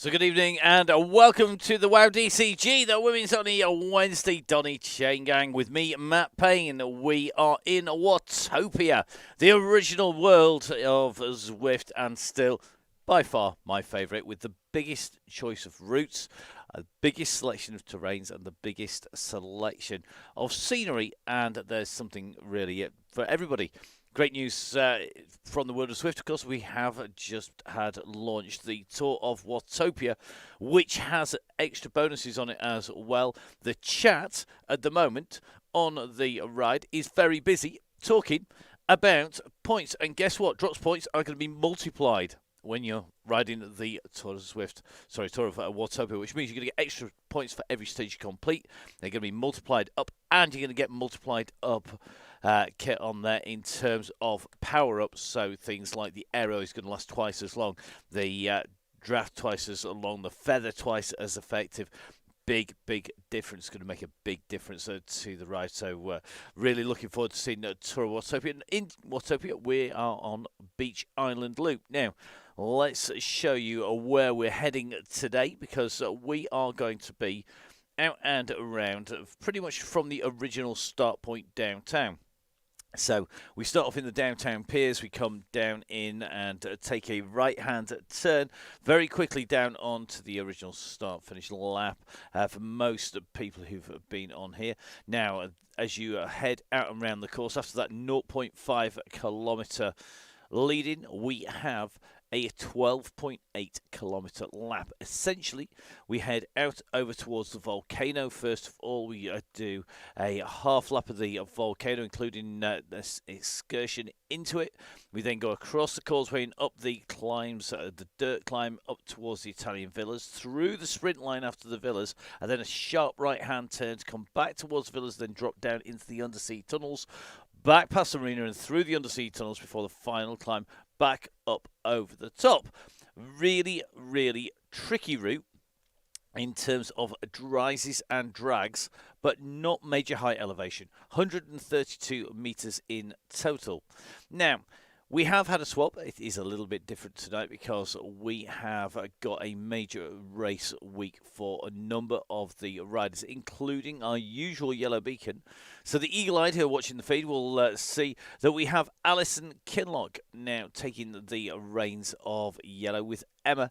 So good evening and welcome to the WOWDCG, the Women's Only Wednesday. Donny Chaingang with me, Matt Payne. We are in Watopia, the original world of Zwift, and still by far my favourite, with the biggest choice of routes, the biggest selection of terrains, and the biggest selection of scenery. And there's something really for everybody. Great news from the world of Zwift, of course. We have just had launched the Tour of Watopia, which has extra bonuses on it as well. The chat at the moment on the ride is very busy talking about points. And guess what? Drops points are going to be multiplied when you're riding the Tour of Watopia, which means you're going to get extra points for every stage you complete. They're going to be multiplied up, and you're going to get multiplied up kit on there in terms of power-ups. So things like the aero is going to last twice as long, the draft twice as long, the feather twice as effective. Big difference. Going to make a big difference to the ride. So really looking forward to seeing Tour of Watopia. And in Watopia, we are on Beach Island Loop. Now, let's show you where we're heading today, because we are going to be out and around pretty much from the original start point downtown. So we start off in the downtown piers, we come down in and take a right-hand turn very quickly down onto the original start-finish lap for most people who've been on here. Now, as you head out and around the course, after that 0.5 kilometre lead-in, we have a 12.8 kilometre lap. Essentially, we head out over towards the volcano. First of all, we do a half lap of the volcano, including this excursion into it. We then go across the causeway and up the climbs, the dirt climb up towards the Italian villas, through the sprint line after the villas, and then a sharp right-hand turn to come back towards villas, then drop down into the undersea tunnels, back past the marina and through the undersea tunnels before the final climb back up over the top. Really tricky route in terms of rises and drags, but not major height elevation. 132 metres in total. Now, we have had a swap. It is a little bit different tonight because we have got a major race week for a number of the riders, including our usual yellow beacon. So the eagle-eyed who are watching the feed will see that we have Alison Kinlock now taking the reins of yellow, with Emma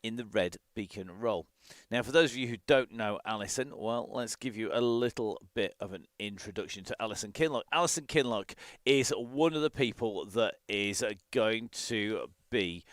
in the red beacon role. Now, for those of you who don't know Alison, well, let's give you a little bit of an introduction to Alison Kinlock. Alison Kinlock is one of the people that is going to be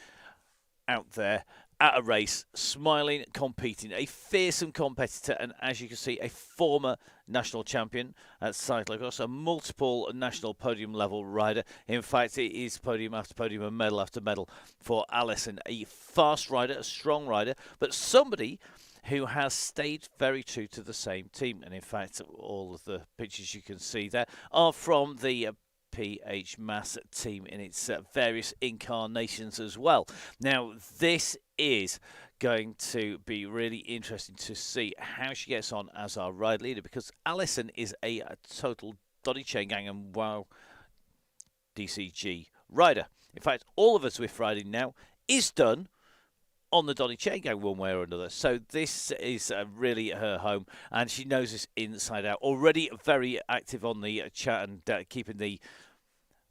out there at a race, smiling, competing, a fearsome competitor, and as you can see, a former national champion at cyclocross, a multiple national podium level rider. In fact, it is podium after podium and medal after medal for Alison. A fast rider, a strong rider, but somebody who has stayed very true to the same team. And in fact, all of the pictures you can see there are from the PH Mass team in its various incarnations as well. Now, this is going to be really interesting to see how she gets on as our ride leader, because Alison is a total Donny Chaingang and WOWDCG rider. In fact, all of us Zwift riding now is done on the Donny Chaingang one way or another. So this is really her home, and she knows this inside out. Already very active on the chat and keeping the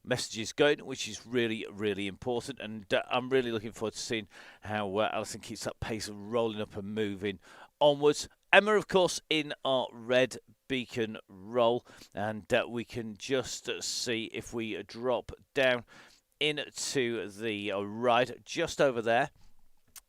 messages going, which is really important. And I'm really looking forward to seeing how Alison keeps that pace of rolling up and moving onwards. Emma, of course, in our red beacon role, and we can just see if we drop down into the ride just over there.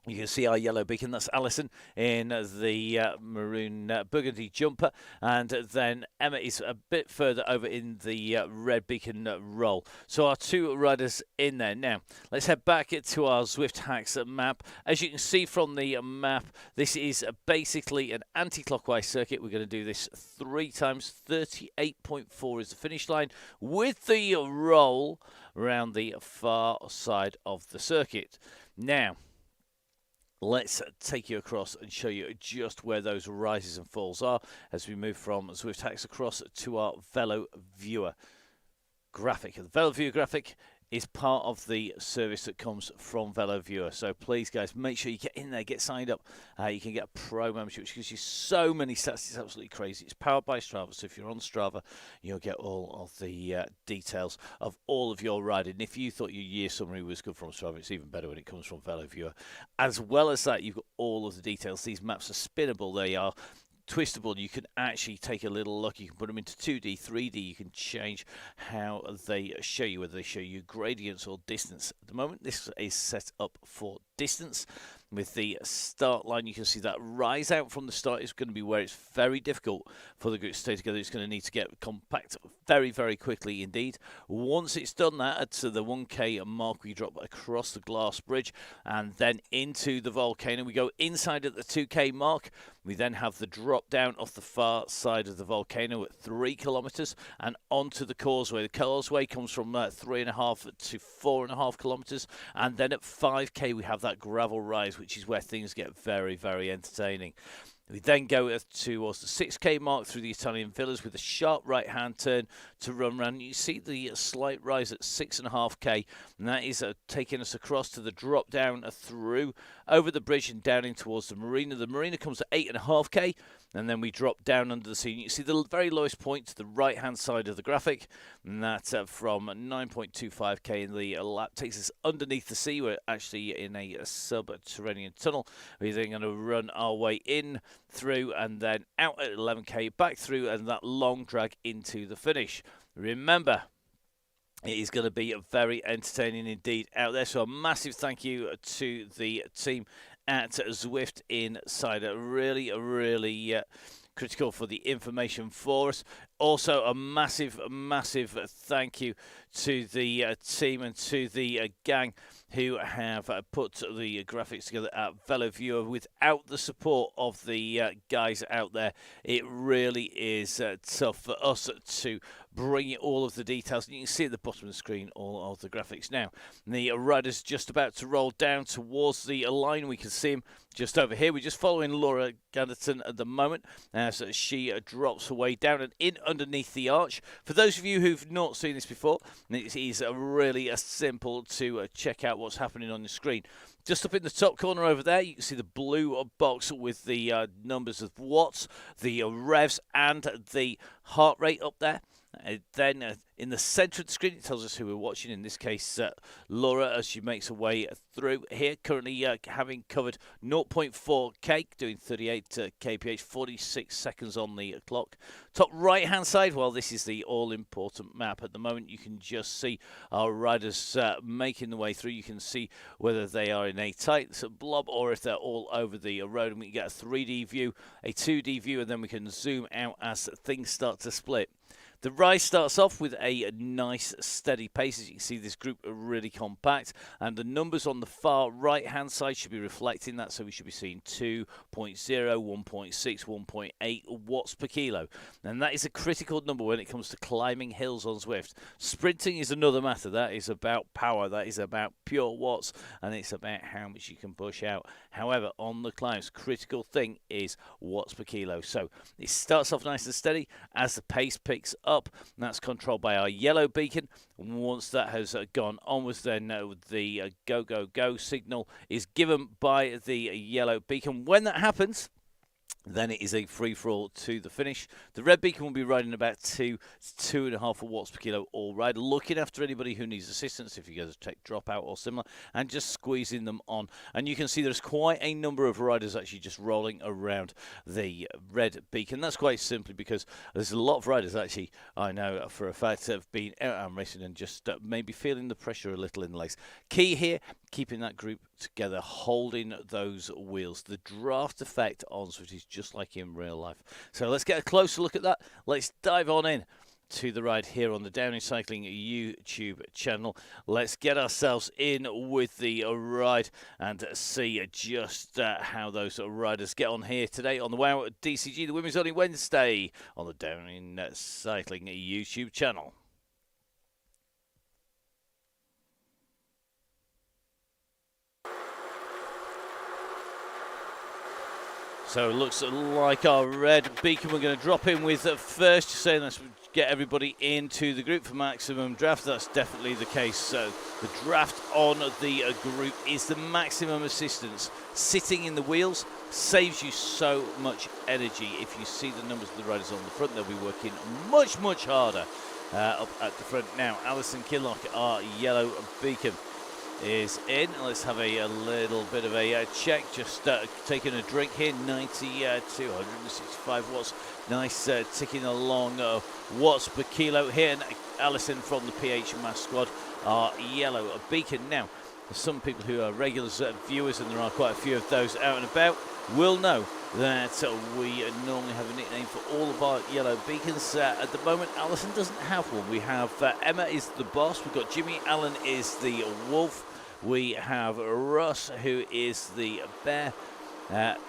You can see our yellow beacon. That's Alison in the maroon burgundy jumper. And then Emma is a bit further over in the red beacon role. So our two riders in there. Now, let's head back to our Zwift Hacks map. As you can see from the map, this is basically an anti-clockwise circuit. We're going to do this 3 times. 38.4 is the finish line, with the roll around the far side of the circuit. Now, let's take you across and show you just where those rises and falls are as we move from Zwift Hacks across to our Velo Viewer graphic. The Velo Viewer graphic is part of the service that comes from VeloViewer. So please, guys, make sure you get in there, get signed up. You can get a pro membership, which gives you so many stats. It's absolutely crazy. It's powered by Strava, so if you're on Strava, you'll get all of the details of all of your riding. And if you thought your year summary was good from Strava, it's even better when it comes from VeloViewer. As well as that, you've got all of the details. These maps are spinnable. They are twistable. You can actually take a little look. You can put them into 2D, 3D. You can change how they show you, whether they show you gradients or distance. At the moment, this is set up for distance. With the start line, you can see that rise out from the start is going to be where it's very difficult for the group to stay together. It's going to need to get compact very, very quickly indeed. Once it's done that, at the 1K mark, we drop across the glass bridge and then into the volcano. We go inside at the 2K mark. We then have the drop down off the far side of the volcano at 3 kilometers and onto the causeway. The causeway comes from 3.5 to 4.5 kilometers, and then at 5K we have that gravel rise, which is where things get very, very entertaining. We then go towards the 6K mark through the Italian villas with a sharp right-hand turn to run around. You see the slight rise at 6.5K, and that is taking us across to the drop down through over the bridge and down in towards the marina. The marina comes at 8.5K, and then we drop down under the sea. You see the very lowest point to the right-hand side of the graphic, and that from 9.25K in the lap takes us underneath the sea. We're actually in a subterranean tunnel. We're then going to run our way in through and then out at 11K, back through, and that long drag into the finish. Remember, it is going to be very entertaining indeed out there. So a massive thank you to the team at Zwift Insider. Really, really critical for the information for us. Also, a massive, massive thank you to the team and to the gang who have put the graphics together at VeloViewer. Without the support of the guys out there, it really is tough for us to bring all of the details. And you can see at the bottom of the screen all of the graphics now. The rider's just about to roll down towards the line. We can see him just over here. We're just following Laura Ganderton at the moment as she drops away down and in underneath the arch. For those of you who've not seen this before, it is really simple to check out what's happening on the screen. Just up in the top corner over there, you can see the blue box with the numbers of watts, the revs, and the heart rate up there. Then in the centre of the screen, it tells us who we're watching. In this case, Laura, as she makes her way through here, currently having covered 0.4k, doing 38 kph, 46 seconds on the clock. Top right-hand side, well, this is the all-important map. At the moment, you can just see our riders making the way through. You can see whether they are in a tight blob or if they're all over the road. And we can get a 3D view, a 2D view, and then we can zoom out as things start to split. The rise starts off with a nice steady pace. As you can see, this group are really compact, and the numbers on the far right hand side should be reflecting that, so we should be seeing 2.0, 1.6, 1.8 watts per kilo, and that is a critical number when it comes to climbing hills on Zwift. Sprinting is another matter. That is about power, that is about pure watts, and it's about how much you can push out. However, on the climbs, critical thing is watts per kilo. So it starts off nice and steady as the pace picks up. That's controlled by our yellow beacon. Once that has gone onwards, then the go, go, go signal is given by the yellow beacon. When that happens, then it is a free-for-all to the finish. The red beacon will be riding about 2 to 2.5 watts per kilo all ride, looking after anybody who needs assistance if you guys take dropout or similar, and just squeezing them on. And you can see there's quite a number of riders actually just rolling around the red beacon. That's quite simply because there's a lot of riders actually, I know for a fact, have been out and racing and just maybe feeling the pressure a little in the legs. Key here, keeping that group together, holding those wheels. The draft effect on Zwift is just like in real life. So let's get a closer look at that. Let's dive on in to the ride here on the Donny Cycling YouTube channel. Let's get ourselves in with the ride and see just how those riders get on here today on the WOWDCG, the Women's Only Wednesday on the Donny Cycling YouTube channel. So it looks like our red beacon we're going to drop in with first, just saying let's get everybody into the group for maximum draft. That's definitely the case. So the draft on the group is the maximum assistance. Sitting in the wheels saves you so much energy. If you see the numbers of the riders on the front, they'll be working much, much harder up at the front. Now, Alison Kinlock, our yellow beacon, is in. Let's have a little bit of a check. Just taking a drink here. 90 to 165 watts. Nice ticking along watts per kilo here. And Alison from the PH Mass Squad, our yellow beacon. Now, some people who are regular viewers, and there are quite a few of those out and about, will know that we normally have a nickname for all of our yellow beacons. At the moment, Alison doesn't have one. We have Emma is the boss. We've got Jimmy Allen is the wolf. We have Russ, who is the bear.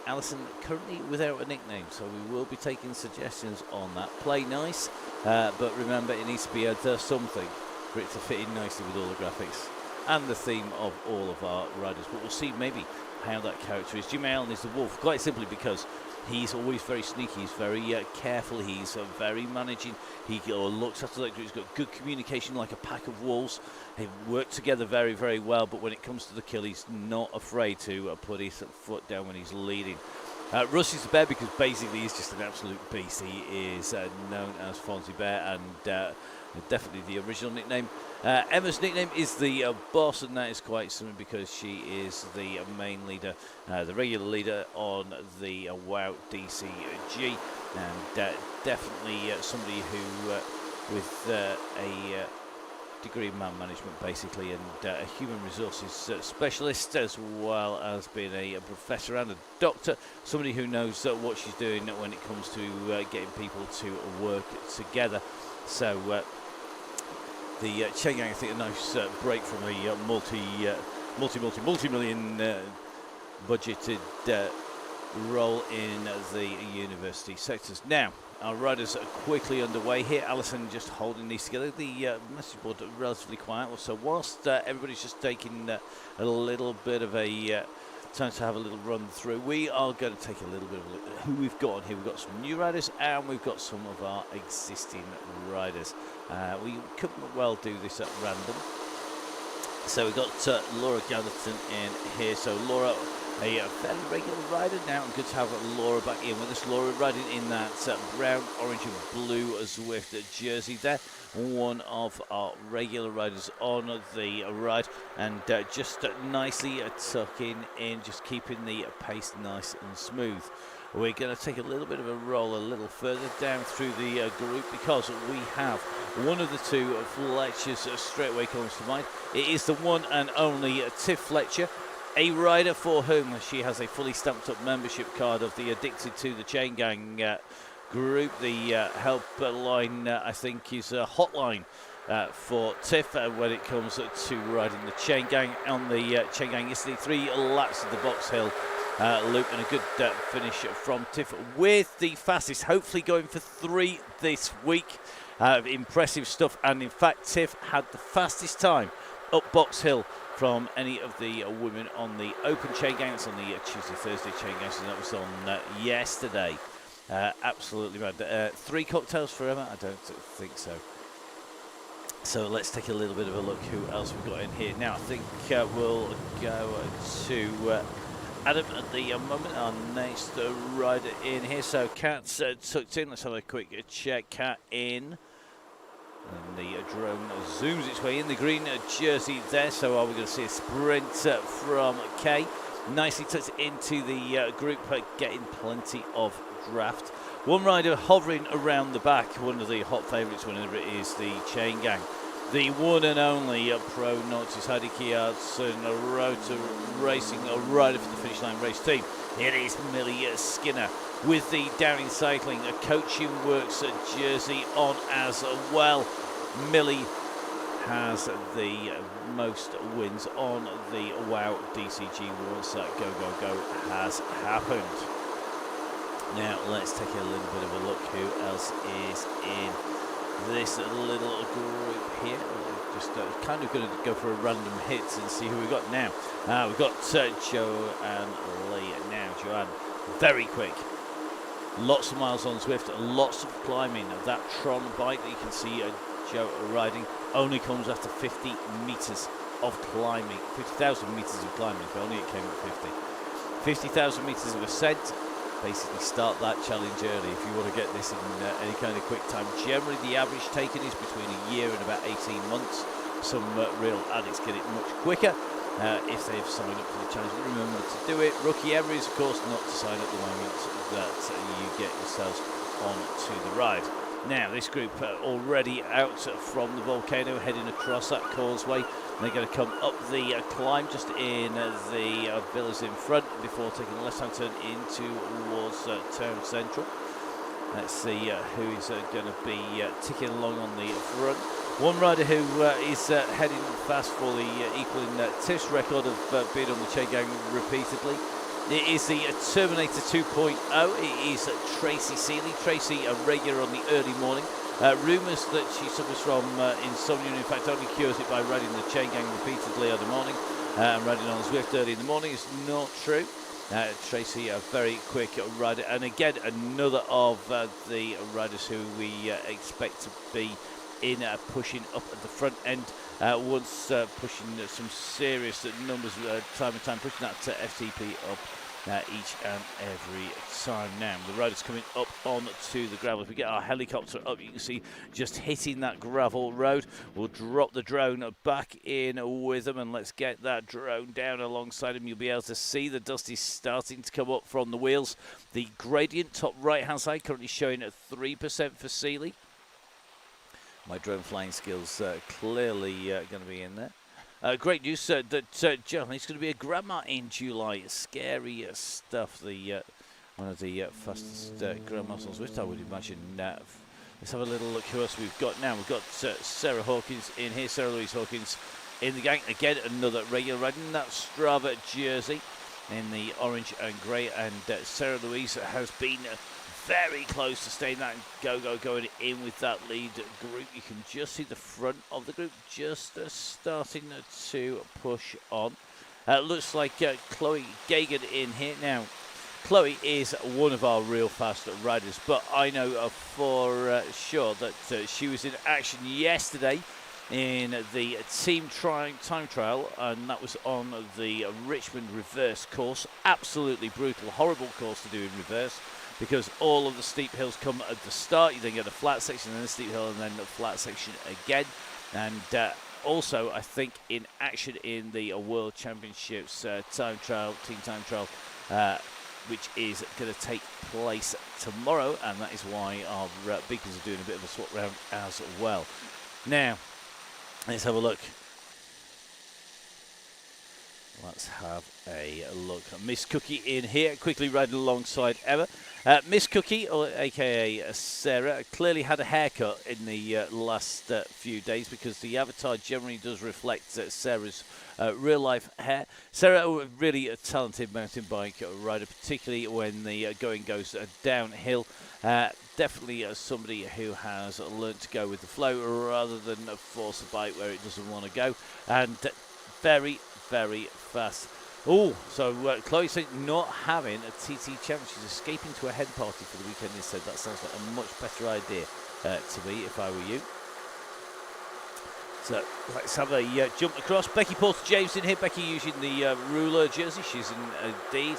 Alison currently without a nickname, so we will be taking suggestions on that. Play nice, but remember it needs to be something for it to fit in nicely with all the graphics and the theme of all of our riders. But we'll see maybe how that character is. Jimmy Allen is the wolf, quite simply because he's always very sneaky, he's very careful, he's very managing, he looks after that group, he's got good communication like a pack of wolves. They work together very, very well, but when it comes to the kill, he's not afraid to put his foot down when he's leading. Russ is the bear because basically he's just an absolute beast. He is known as Fonzie Bear, and definitely the original nickname. Emma's nickname is the boss, and that is quite something because she is the main leader, the regular leader on the WOWDCG, and definitely somebody who with a degree in man management basically, and a human resources specialist, as well as being a professor and a doctor, somebody who knows what she's doing when it comes to getting people to work together. So the Chaingang, I think, a nice break from the multi-million budgeted role in the university sectors. Now, our riders are quickly underway here. Alison just holding these together. The message board relatively quiet. So whilst everybody's just taking a little bit of a time to have a little run through, we are going to take a little bit of a look at who we've got on here. We've got some new riders and we've got some of our existing riders. We could well do this at random. So we've got Laura Gatherton in here. So Laura, a fairly regular rider now, and good to have Laura back in with us. Laura riding in that brown, orange and blue Zwift jersey there. One of our regular riders on the ride, and just nicely tucking in, just keeping the pace nice and smooth. We're going to take a little bit of a roll a little further down through the group because we have one of the two Fletchers straight away comes to mind. It is the one and only Tiff Fletcher, a rider for whom she has a fully stamped up membership card of the Addicted to the Chaingang group. The helpline, I think, is a hotline for Tiff when it comes to riding the Chaingang. On the Chaingang yesterday, 3 laps of the Box Hill loop, and a good finish from Tiff with the fastest, hopefully going for 3 this week. Impressive stuff, and in fact Tiff had the fastest time up Box Hill from any of the women on the open Chaingang. It's on the Tuesday, Thursday Chaingang, so that was on yesterday. Absolutely mad. 3 cocktails for Emma? I don't think so. So let's take a little bit of a look who else we've got in here. Now I think we'll go to Adam at the moment, our next rider in here. So Kat's tucked in. Let's have a quick check. Kat in. And the drone zooms its way in, the green jersey there. So are we going to see a sprint from Kay? Nicely tucked into the group, getting plenty of draft. One rider hovering around the back, one of the hot favourites whenever it is the Chaingang. The one and only pro Nazis Heidi Kiartson, a road to racing, a rider for the Finish Line race team. It is Millie Skinner with the Downing Cycling, a Coaching Works jersey on as well. Millie has the most wins on the WOWDCG once that go has happened. Now let's take a little bit of a look who else is in this little group here. We're just kind of going to go for a random hits and see who we've got now. We've got Joanne Lee now. Joanne Very quick. Lots of miles on Zwift, lots of climbing. That Tron bike that you can see Joe riding only comes after 50 metres of climbing, 50,000 metres of climbing, if only it came at 50. 50,000 metres of ascent. Basically start that challenge early if you want to get this in any kind of quick time. Generally the average taken is between a year and about 18 months. Some real addicts get it much quicker if they've signed up for the challenge. Remember to do it. Rookie ever is of course not to sign up the moment that you get yourselves on to the ride. Now this group already out from the volcano, heading across that causeway. They're going to come up the climb just in the villas in front before taking a left-hand turn in towards town central. Let's see who is going to be ticking along on the front. One rider who is heading fast for the equaling Tiff's record of being on the Chaingang repeatedly. It is the Terminator 2.0. It is Tracy Seeley. Tracy, a regular on the early morning. Rumours that she suffers from insomnia, and in fact only cures it by riding the Chaingang repeatedly in the morning and riding on Zwift early in the morning is not true. Tracy, a very quick rider, and again another of the riders who we expect to be in pushing up at the front end once pushing some serious numbers time and time, pushing that FTP up each and every time. Now the riders coming up onto the gravel. If we get our helicopter up, you can see just hitting that gravel road. We'll drop the drone back in with them, and let's get that drone down alongside them. You'll be able to see the dust is starting to come up from the wheels. The gradient top right hand side currently showing at 3% for Seeley. My drone flying skills clearly going to be in there. Great news that Johnny's going to be a grandma in July. Scary stuff. One of the fastest grandmas on Zwift, I would imagine. Let's have a little look who else we've got now. We've got Sarah Hawkins in here. Sarah Louise Hawkins in the gang. Again, another regular riding that Strava jersey in the orange and grey. And Sarah Louise has been very close to staying that and going in with that lead group. You can just see the front of the group just starting to push on. Looks like Chloe Gagan in here. Now, Chloe is one of our real fast riders, but I know for sure that she was in action yesterday in the team time trial, and that was on the Richmond reverse course. Absolutely brutal, horrible course to do in reverse, because all of the steep hills come at the start. You then get a flat section, and then a steep hill, and then a flat section again. And also, I think in action in the World Championships time trial, team time trial, which is going to take place tomorrow, and that is why our beacons are doing a bit of a swap round as well. Now, let's have a look. Let's have a look. Miss Cookie in here, quickly riding alongside Emma. Miss Cookie, or aka Sarah, clearly had a haircut in the last few days, because the avatar generally does reflect Sarah's real life hair. Sarah, a really talented mountain bike rider, particularly when the going goes downhill. Definitely somebody who has learned to go with the flow rather than force the bike where it doesn't want to go, and very, very fast. Oh, so Chloe said not having a TT challenge. She's escaping to a hen party for the weekend instead. That sounds like a much better idea to me if I were you. So let's have a jump across. Becky Porter-James in here. Becky using the ruler jersey. She's indeed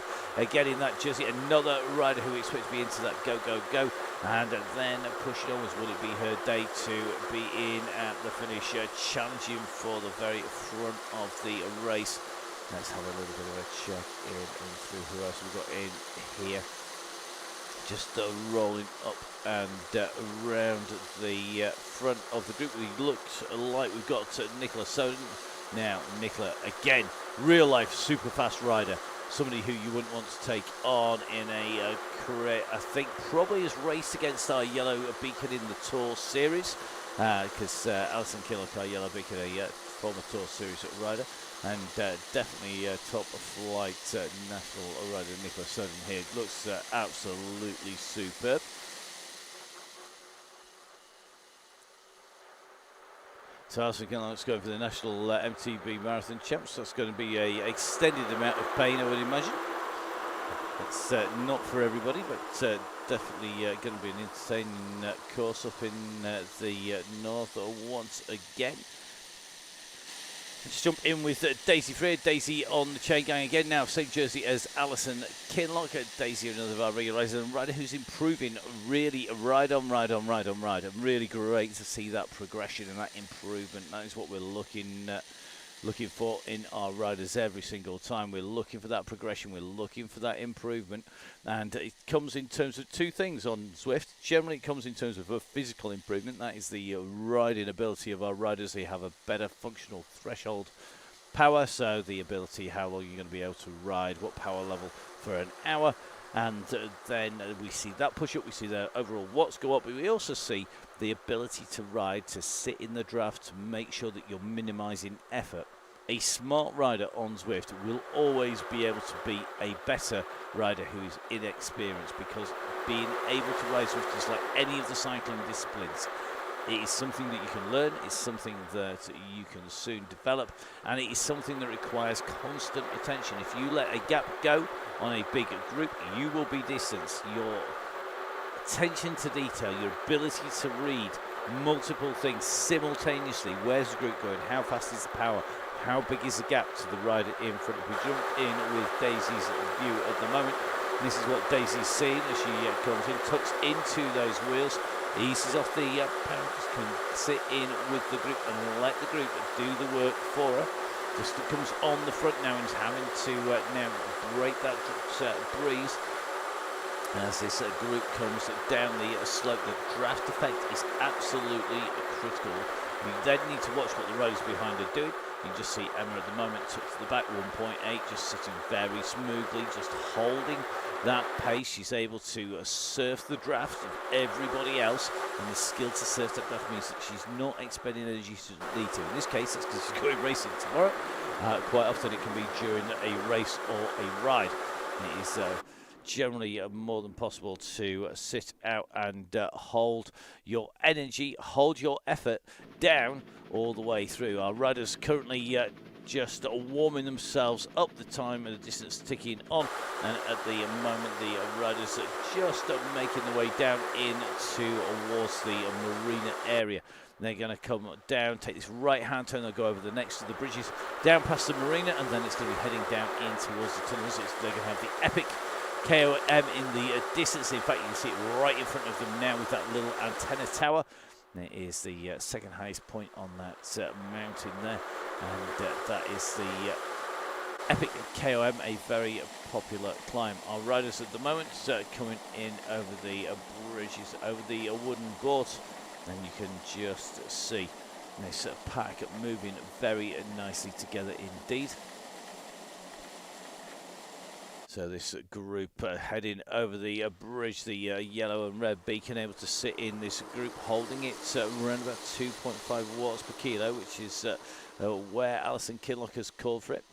getting that jersey. Another rider who we expect to be into that go. And then pushing onwards. Will it be her day to be in at the finish, challenging for the very front of the race. Let's have a little bit of a check in and through who else we've got in here. Just rolling up and around the front of the group. It looks like we've got Nicola Soden. Now, Nicola, again, real life super fast rider. Somebody who you wouldn't want to take on in a career. I think probably has raced against our Yellow Beacon in the Tour Series, because Alison Killock, our Yellow Beacon, a former Tour Series rider, and definitely top flight national rider Nicola Soden here. Looks absolutely superb. So Alison Killock's going for the national MTB Marathon Champs. That's going to be a extended amount of pain, I would imagine. It's not for everybody, but definitely going to be an entertaining course up in the north once again. Let's jump in with Daisy Freer. Daisy on the Chaingang again now, same jersey as Alison Kinlock. Daisy, another of our regular riders, and rider who's improving really ride on. And really great to see that progression and that improvement. That is what we're looking for in our riders every single time. We're looking for that progression, we're looking for that improvement, and it comes in terms of two things on Zwift. Generally it comes in terms of a physical improvement, that is the riding ability of our riders. They have a better functional threshold power, so the ability, how long you're going to be able to ride, what power level for an hour, and then we see that push up, we see the overall watts go up, but we also see the ability to ride, to sit in the draft, to make sure that you're minimizing effort. A smart rider on Zwift will always be able to be a better rider who is inexperienced, because being able to ride Zwift is like any of the cycling disciplines. It is something that you can learn, it's something that you can soon develop, and it is something that requires constant attention. If you let a gap go on a big group, you will be distanced. Your attention to detail, your ability to read multiple things simultaneously. Where's the group going? How fast is the power? How big is the gap to the rider in front? If we jump in with Daisy's view at the moment, this is what Daisy's seeing as she comes in, tucks into those wheels, eases off the power, can sit in with the group and let the group do the work for her. Just comes on the front now and is having to now break that breeze. As this group comes down the slope, the draft effect is absolutely critical. You then need to watch what the riders behind are doing. You can just see Emma at the moment took to the back 1.8, just sitting very smoothly, just holding that pace. She's able to surf the draft of everybody else, and the skill to surf that draft means that she's not expending energy she doesn't need to. In this case, it's because she's going racing tomorrow. Quite often it can be during a race or a ride. It is generally more than possible to sit out and hold your energy, hold your effort down all the way through. Our riders currently just warming themselves up, the time and the distance ticking on, and at the moment the riders are just making their way down towards the marina area. They're going to come down, take this right hand turn, they'll go over the next of the bridges, down past the marina, and then it's going to be heading down in towards the tunnels. They're going to have the epic KOM in the distance. In fact, you can see it right in front of them now with that little antenna tower. And it is the second highest point on that mountain there, and that is the epic KOM, a very popular climb. Our riders at the moment coming in over the bridges, over the wooden boards, and you can just see this pack moving very nicely together indeed. So this group heading over the bridge, the yellow and red beacon, able to sit in this group, holding it around about 2.5 watts per kilo, which is where Alison Kinlock has called for it.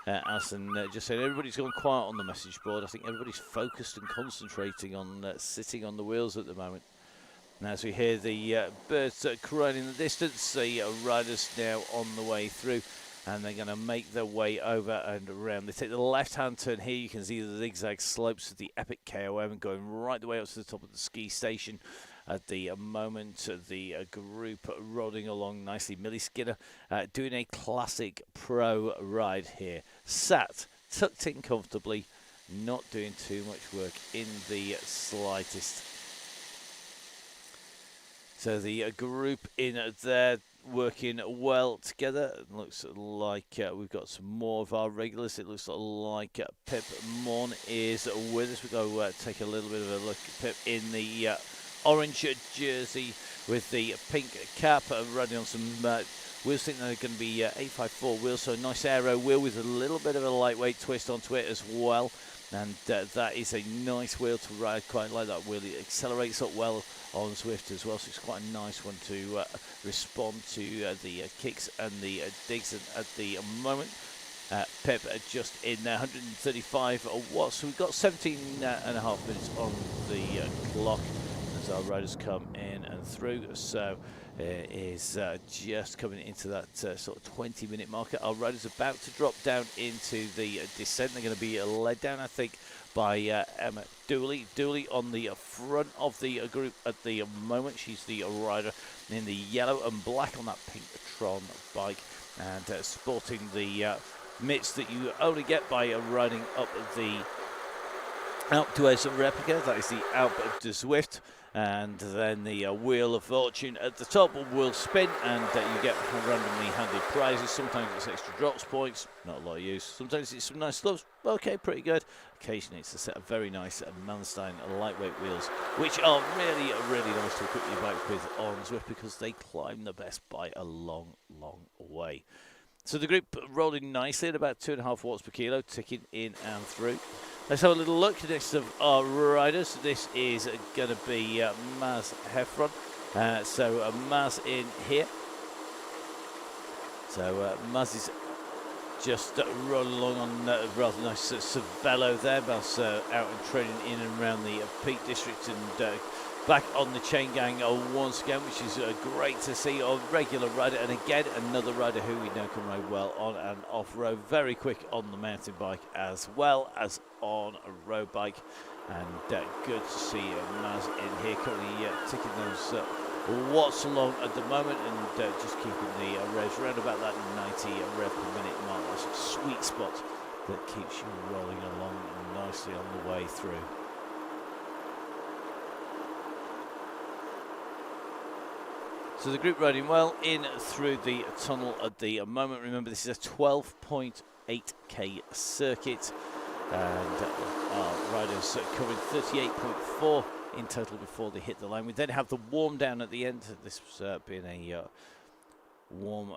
Alison just said everybody's gone quiet on the message board. I think everybody's focused and concentrating on sitting on the wheels at the moment. Now as we hear the birds crowing in the distance, the riders now on the way through, and they're going to make their way over and around. They take the left-hand turn here. You can see the zigzag slopes of the epic KOM going right the way up to the top of the ski station. At the moment, the group rolling along nicely. Millie Skinner doing a classic pro ride here. Sat, tucked in comfortably, not doing too much work in the slightest. So the group in there working well together. It looks like we've got some more of our regulars. It looks like Pip Morn is with us. We'll go take a little bit of a look at Pip in the orange jersey with the pink cap, running on some wheels. I think they're going to be 854 wheels, so a nice aero wheel with a little bit of a lightweight twist onto it as well. And that is a nice wheel to ride. Quite like that wheel. It accelerates up well on Zwift as well, so it's quite a nice one to respond to the kicks and the digs. And at the moment, Pep just in 135 watts. So we've got 17 and a half minutes on the clock as our riders come in and through. So is just coming into that sort of 20-minute marker. Our riders about to drop down into the descent. They're going to be led down, I think, by Emma Dooley. Dooley on the front of the group at the moment. She's the rider in the yellow and black on that pink Tron bike, and sporting the mitts that you only get by riding up the Alpe d'Huez replica. That is the Alpe de Zwift. And then the Wheel of Fortune at the top will spin, and you get randomly handed prizes. Sometimes it's extra drops points, not a lot of use. Sometimes it's some nice gloves, okay, pretty good. Occasionally it's a set of very nice Manstein lightweight wheels, which are really, really nice to equip your bike with on Zwift because they climb the best by a long, long way. So the group rolling nicely at about 2.5 watts per kilo, ticking in and through. Let's have a little look next of our riders. This is going to be Maz Heffron. So Maz in here. So Maz is just rolling along on a rather nice Cervelo there. Maz out and training in and around the Peak District and back on the Chaingang once again, which is great to see. A regular rider, and again another rider who we know can ride well on and off-road. Very quick on the mountain bike as well as on a road bike, and good to see Maz in here, currently ticking those watts along at the moment, and just keeping the revs around about that 90 rev per minute mark. That's a sweet spot that keeps you rolling along nicely on the way through. So the group riding well in through the tunnel at the moment. Remember, this is a 12.8k circuit, and our riders covering 38.4 in total before they hit the line. We then have the warm down at the end. This being a warm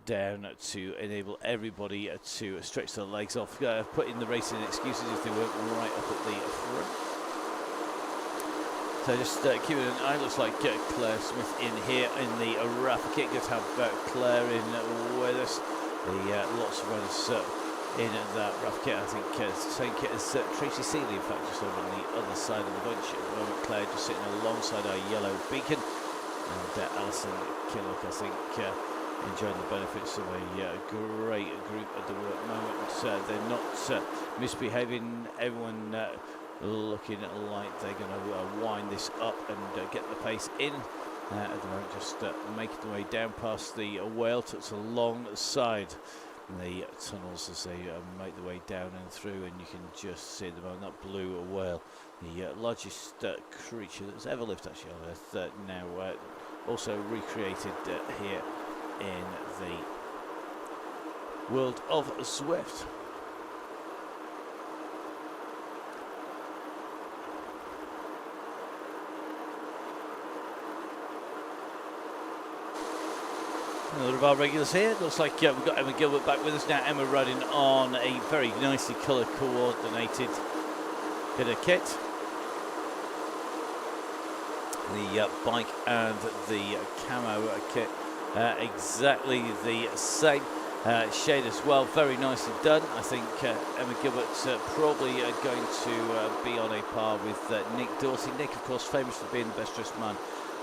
down to enable everybody to stretch their legs off, put in the racing excuses if they weren't right up at the front. So just keeping an eye. Looks like Claire Smith in here in the Rafa kit. Good to have Claire in with us. Lots of riders in that Rafa kit. I think same kit as Tracy Seeley, in fact, just over on the other side of the bunch at the moment. Claire just sitting alongside our yellow beacon, and Alison Killock, I think, enjoying the benefits of a great group at the moment. They're not misbehaving. Everyone looking like they're going to wind this up and get the pace in. At the moment, just making the way down past the whale tucks alongside the tunnels as they make the way down and through, and you can just see at the moment that blue whale, the largest creature that's ever lived actually on Earth, now also recreated here in the world of Zwift. Another of our regulars here. Looks like we've got Emma Gilbert back with us now. Emma riding on a very nicely colour coordinated bit of kit. The bike and the camo kit exactly the same shade as well. Very nicely done. I think Emma Gilbert's probably going to be on a par with Nick Dorsey. Nick, of course, famous for being the best dressed man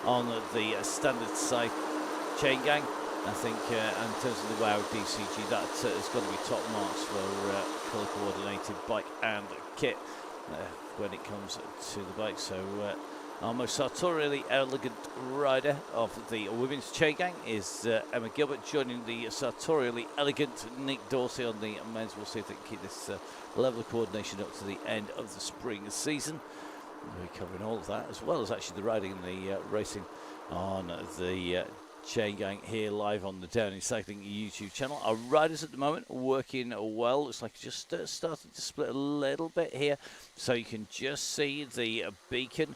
on the standard side Chaingang. I think in terms of the WOWDCG, that has got to be top marks for colour coordinated bike and kit when it comes to the bike. So our most sartorially elegant rider of the women's Chaingang is Emma Gilbert, joining the sartorially elegant Nick Dorsey on the men's. We'll see if they can keep this level of coordination up to the end of the spring season. We'll be covering all of that, as well as actually the riding and the racing on the Chaingang here live on the Donny Cycling YouTube channel. Our riders at the moment are working well. Looks like just starting to split a little bit here, so you can just see the beacon,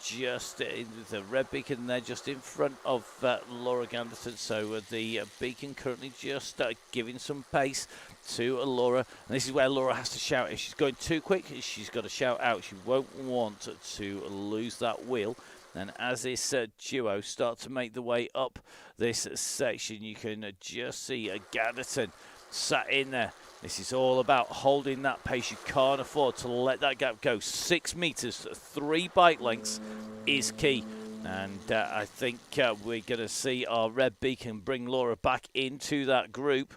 just in the red beacon there, just in front of Laura Ganderton. So the beacon currently just giving some pace to Laura, and this is where Laura has to shout. If she's going too quick, she's got to shout out. She won't want to lose that wheel. And as this duo start to make the way up this section, you can just see Ganderton sat in there. This is all about holding that pace. You can't afford to let that gap go. 6 meters, 3 bike lengths is key. And I think we're going to see our red beacon bring Laura back into that group.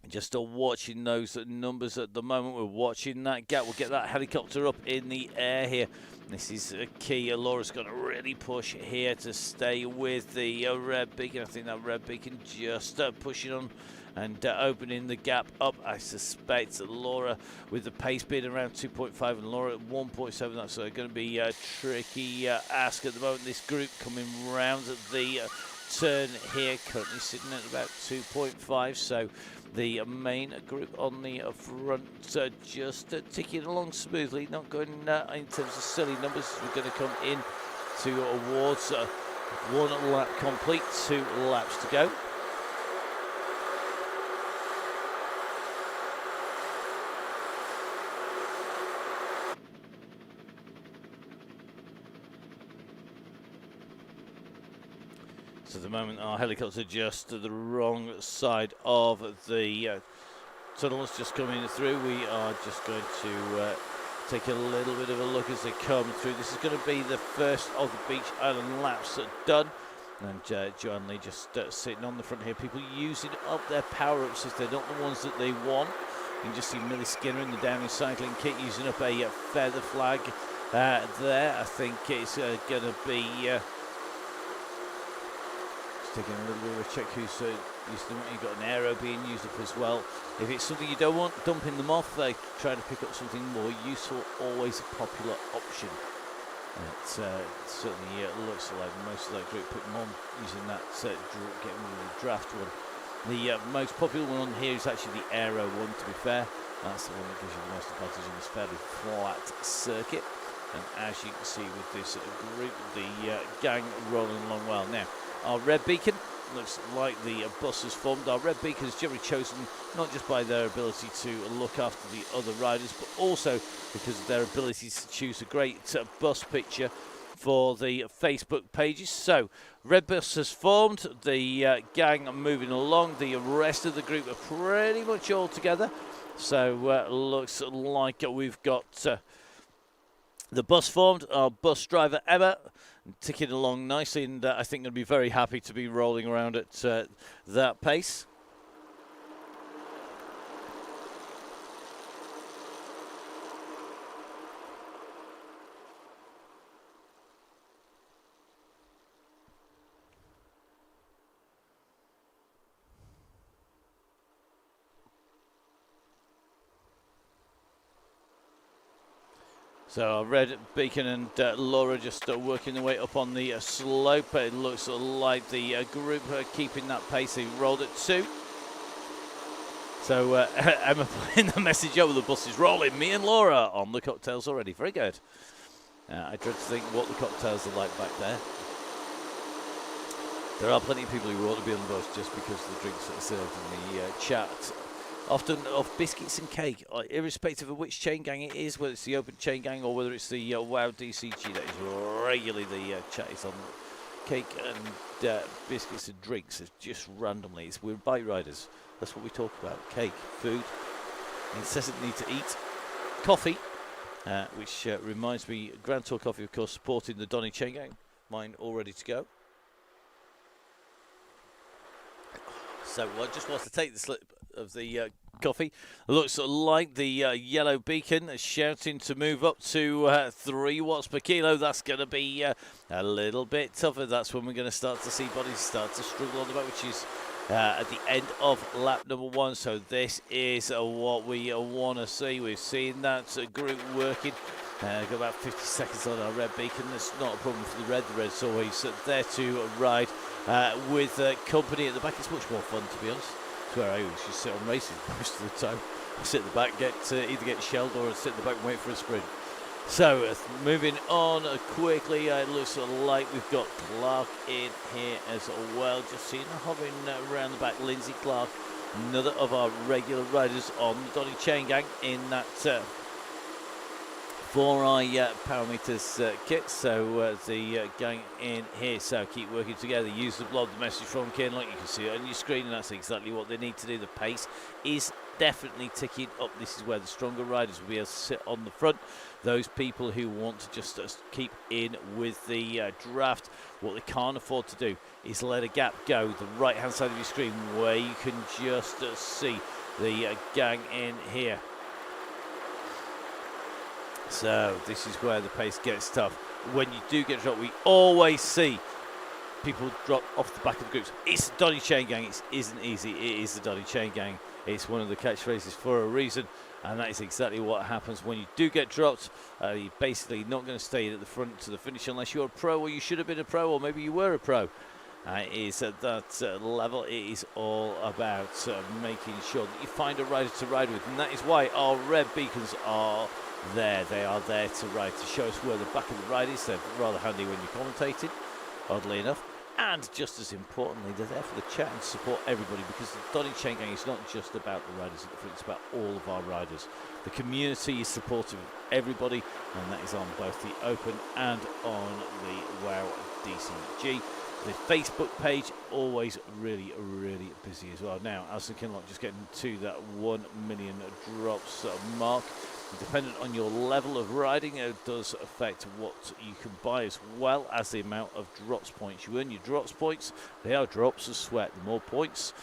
Just watching those numbers at the moment. We're watching that gap. We'll get that helicopter up in the air here. This is key. Laura's going to really push here to stay with the red beacon. I think that red beacon just pushing on and opening the gap up. I suspect that Laura, with the pace being around 2.5 and Laura at 1.7, that's going to be a tricky ask at the moment. This group coming round at the turn here, currently sitting at about 2.5. So the main group on the front just ticking along smoothly, not going in terms of silly numbers. We're going to come in towards 1 lap complete, 2 laps to go. So at the moment our helicopter just to the wrong side of the tunnels, just coming through. We are just going to take a little bit of a look as they come through. This is going to be the first of the Beach Island laps done. And Joanne Lee just sitting on the front here. People using up their power-ups if they're not the ones that they want. You can just see Millie Skinner in the Downey cycling kit using up a feather flag there. I think it's going to be... taking a little bit of a check who's used them. You've got an aero being used up as well. If it's something you don't want, dumping them off. They try to pick up something more useful. Always a popular option. It certainly looks like most of that group put them on using that, getting rid of the draft one. The most popular one on here is actually the aero one, to be fair. That's the one that gives you the most advantage in this fairly flat circuit. And as you can see with this group, the gang rolling along well. Now, our red beacon looks like the bus has formed. Our red beacon is generally chosen not just by their ability to look after the other riders, but also because of their ability to choose a great bus picture for the Facebook pages. So, red bus has formed. The gang are moving along. The rest of the group are pretty much all together. So, looks like we've got... the bus formed, our bus driver Emma, ticking along nicely, and I think going to be very happy to be rolling around at that pace. So Red Beacon and Laura just working their way up on the slope. It looks like the group are keeping that pace. They rolled at 2. So Emma putting the message over, the bus is rolling. Me and Laura on the cocktails already. Very good. I dread to think what the cocktails are like back there. There are plenty of people who want to be on the bus just because of the drinks that are served in the chat. Often of biscuits and cake, irrespective of which chain gang it is, whether it's the open chain gang or whether it's the WOWDCG, that is regularly the chat is on cake and biscuits and drinks. It's just randomly. We're bike riders. That's what we talk about. Cake, food, incessant need to eat, coffee, which reminds me, Grand Tour Coffee, of course, supporting the Donny Chaingang. Mine all ready to go. So I just want to take the slip of the coffee. Looks like the yellow beacon is shouting to move up to 3 watts per kilo. That's going to be a little bit tougher. That's when we're going to start to see bodies start to struggle on the back, which is at the end of lap number 1. So this is what we want to see. We've seen that group working. Got about 50 seconds on our red beacon. That's not a problem for the red. The red's always there to ride with company at the back. It's much more fun, to be honest. It's where I always just sit on racing most of the time. I sit at the back, either get shelled or sit at the back and wait for a sprint. So moving on quickly, it looks like we've got Clark in here as well. Just seeing her hovering around the back. Lindsay Clark, another of our regular riders on the Donny Chaingang in that for our parameters kit. So the going in here, so keep working together. Use the blob, the message from Ken, like you can see it on your screen, and that's exactly what they need to do. The pace is definitely ticking up. This is where the stronger riders will be able to sit on the front. Those people who want to just keep in with the draft, what they can't afford to do is let a gap go. The right hand side of your screen where you can just see the gang in here. So this is where the pace gets tough. When you do get dropped, we always see people drop off the back of the groups. It's the Donny Chaingang. It isn't easy. It is the Donny Chaingang. It's one of the catchphrases for a reason, and that is exactly what happens when you do get dropped. You're basically not going to stay at the front to the finish unless you're a pro, or you should have been a pro, or maybe you were a pro. It is at that level. It is all about making sure that you find a rider to ride with, and that is why our red beacons are there. They are there to ride, to show us where the back of the ride is. They're rather handy when you're commentating, oddly enough. And just as importantly, they're there for the chat and support everybody, because the Donny Chaingang is not just about the riders at the front, it's about all of our riders. The community is supportive of everybody, and that is on both the Open and on the WOWDCG. The Facebook page, always really, really busy as well. Now, Alison Kinlock just getting to that 1 million drops mark. Dependent on your level of riding, it does affect what you can buy, as well as the amount of drops points you earn. Your drops points, they are drops of sweat. The more points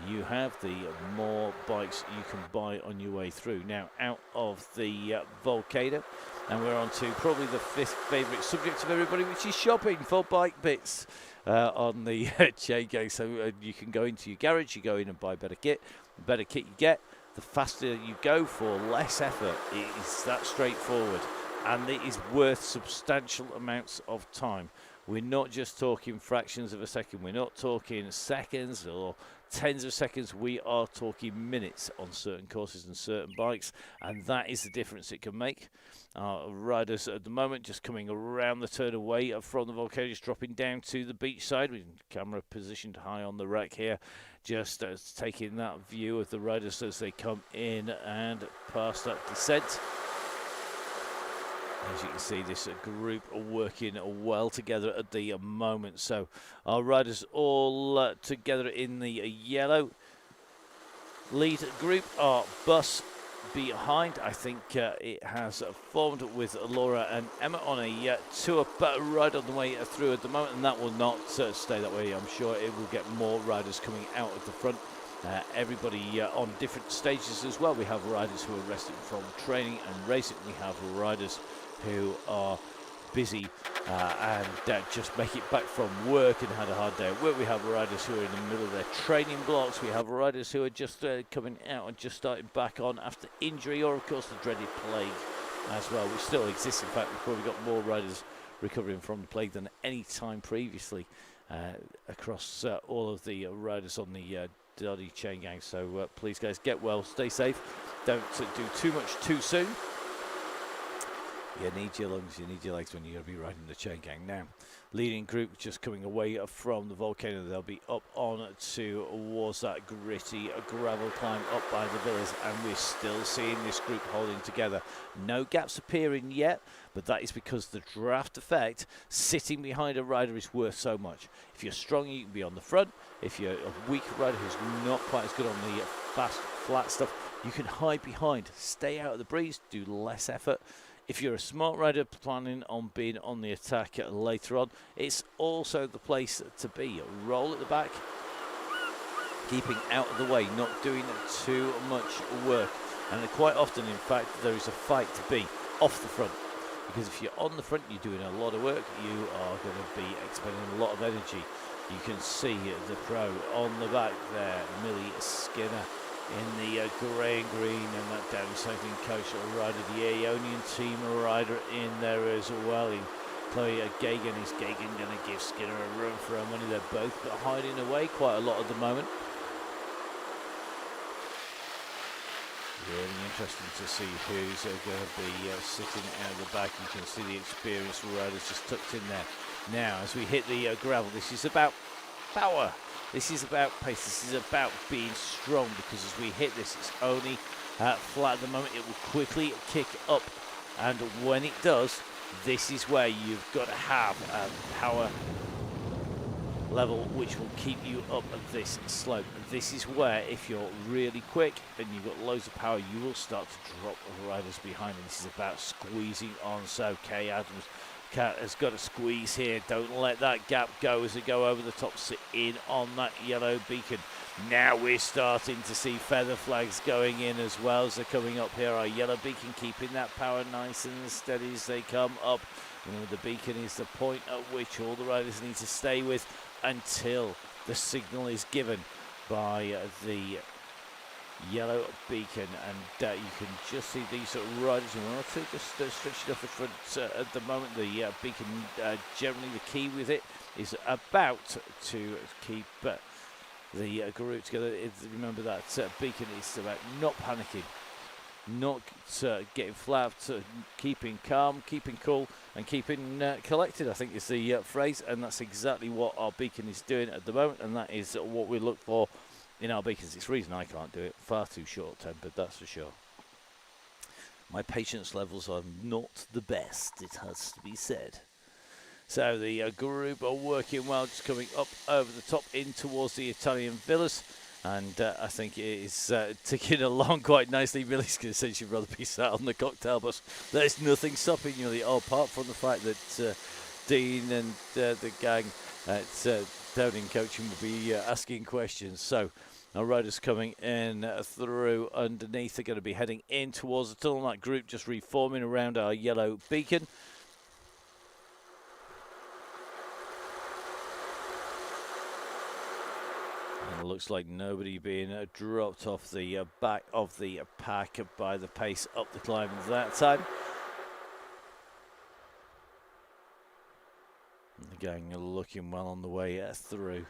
you have, the more bikes you can buy on your way through. Now, out of the Volcano, and we're on to probably the 5th favourite subject of everybody, which is shopping for bike bits on the Chaingang. So you can go into your garage, you go in and buy better kit. The better kit you get, the faster you go for less effort. It is that straightforward, and it is worth substantial amounts of time. We're not just talking fractions of a second, we're not talking seconds or tens of seconds, we are talking minutes on certain courses and certain bikes, and that is the difference it can make. Our riders at the moment just coming around the turn away from the Volcano, just dropping down to the beach side with camera positioned high on the wreck here, just taking that view of the riders as they come in and past that descent. As you can see, this group are working well together at the moment. So our riders all together in the yellow. Lead group, our bus behind. I think it has formed with Laura and Emma on a tour ride on the way through at the moment, and that will not stay that way. I'm sure it will get more riders coming out of the front. Everybody on different stages as well. We have riders who are resting from training and racing. We have riders who are busy and just make it back from work and had a hard day at work. We have riders who are in the middle of their training blocks. We have riders who are just coming out and just starting back on after injury, or of course the dreaded plague as well, which still exists. In fact, we've probably got more riders recovering from the plague than any time previously across all of the riders on the Donny Chaingang. So please guys, get well, stay safe, don't do too much too soon. You need your lungs, you need your legs when you're going to be riding the Chaingang. Now, leading group just coming away from the Volcano. They'll be up on towards that gritty gravel climb up by the villas, and we're still seeing this group holding together. No gaps appearing yet, but that is because the draft effect sitting behind a rider is worth so much. If you're strong, you can be on the front. If you're a weak rider who's not quite as good on the fast, flat stuff, you can hide behind, stay out of the breeze, do less effort. If you're a smart rider planning on being on the attack later on, it's also the place to be. Roll at the back, keeping out of the way, not doing too much work. And quite often, in fact, there is a fight to be off the front. Because if you're on the front, you're doing a lot of work, you are going to be expending a lot of energy. You can see the pro on the back there, Millie Skinner, in the grey and green, and that down cycling coach rider, the Aeonian team rider in there as well. In Chloe Gagan, is Gagan going to give Skinner a run for her money? They're both hiding away quite a lot at the moment. Really interesting to see who's going to be sitting out of the back. You can see the experienced riders just tucked in there. Now, as we hit the gravel, this is about power. This is about pace. This is about being strong, because as we hit this, it's only flat at the moment. It will quickly kick up And when it does, this is where you've got to have a power level which will keep you up this slope. This is where, if you're really quick and you've got loads of power, you will start to drop the riders behind. And this is about squeezing on. So Kay Adams has got to squeeze here. Don't let that gap go as they go over the top. Sit in on that yellow beacon. Now we're starting to see feather flags going in as well as they're coming up here. Our yellow beacon keeping that power nice and steady as they come up. And the beacon is the point at which all the riders need to stay with until the signal is given by the yellow beacon. And you can just see these sort of riders, and one or two just stretching off the front at the moment. The beacon, generally the key with it is about to keep the group together. Remember that beacon is about not panicking, not getting flapped, keeping calm, keeping cool, and keeping collected, I think is the phrase. And that's exactly what our beacon is doing at the moment, and that is what we look for in our beacons. It's the reason I can't do it. Far too short-tempered, that's for sure. My patience levels are not the best, it has to be said. So the group are working well, just coming up over the top in towards the Italian villas. And I think it is ticking along quite nicely. Millie's going to say she'd rather be sat on the cocktail bus. There's nothing stopping you, apart from the fact that Dean and the gang at Downing Coaching will be asking questions. So our riders coming in through underneath are going to be heading in towards the tunnel. That group just reforming around our yellow beacon. It looks like nobody being dropped off the back of the pack by the pace up the climb that time. And the gang are looking well on the way through.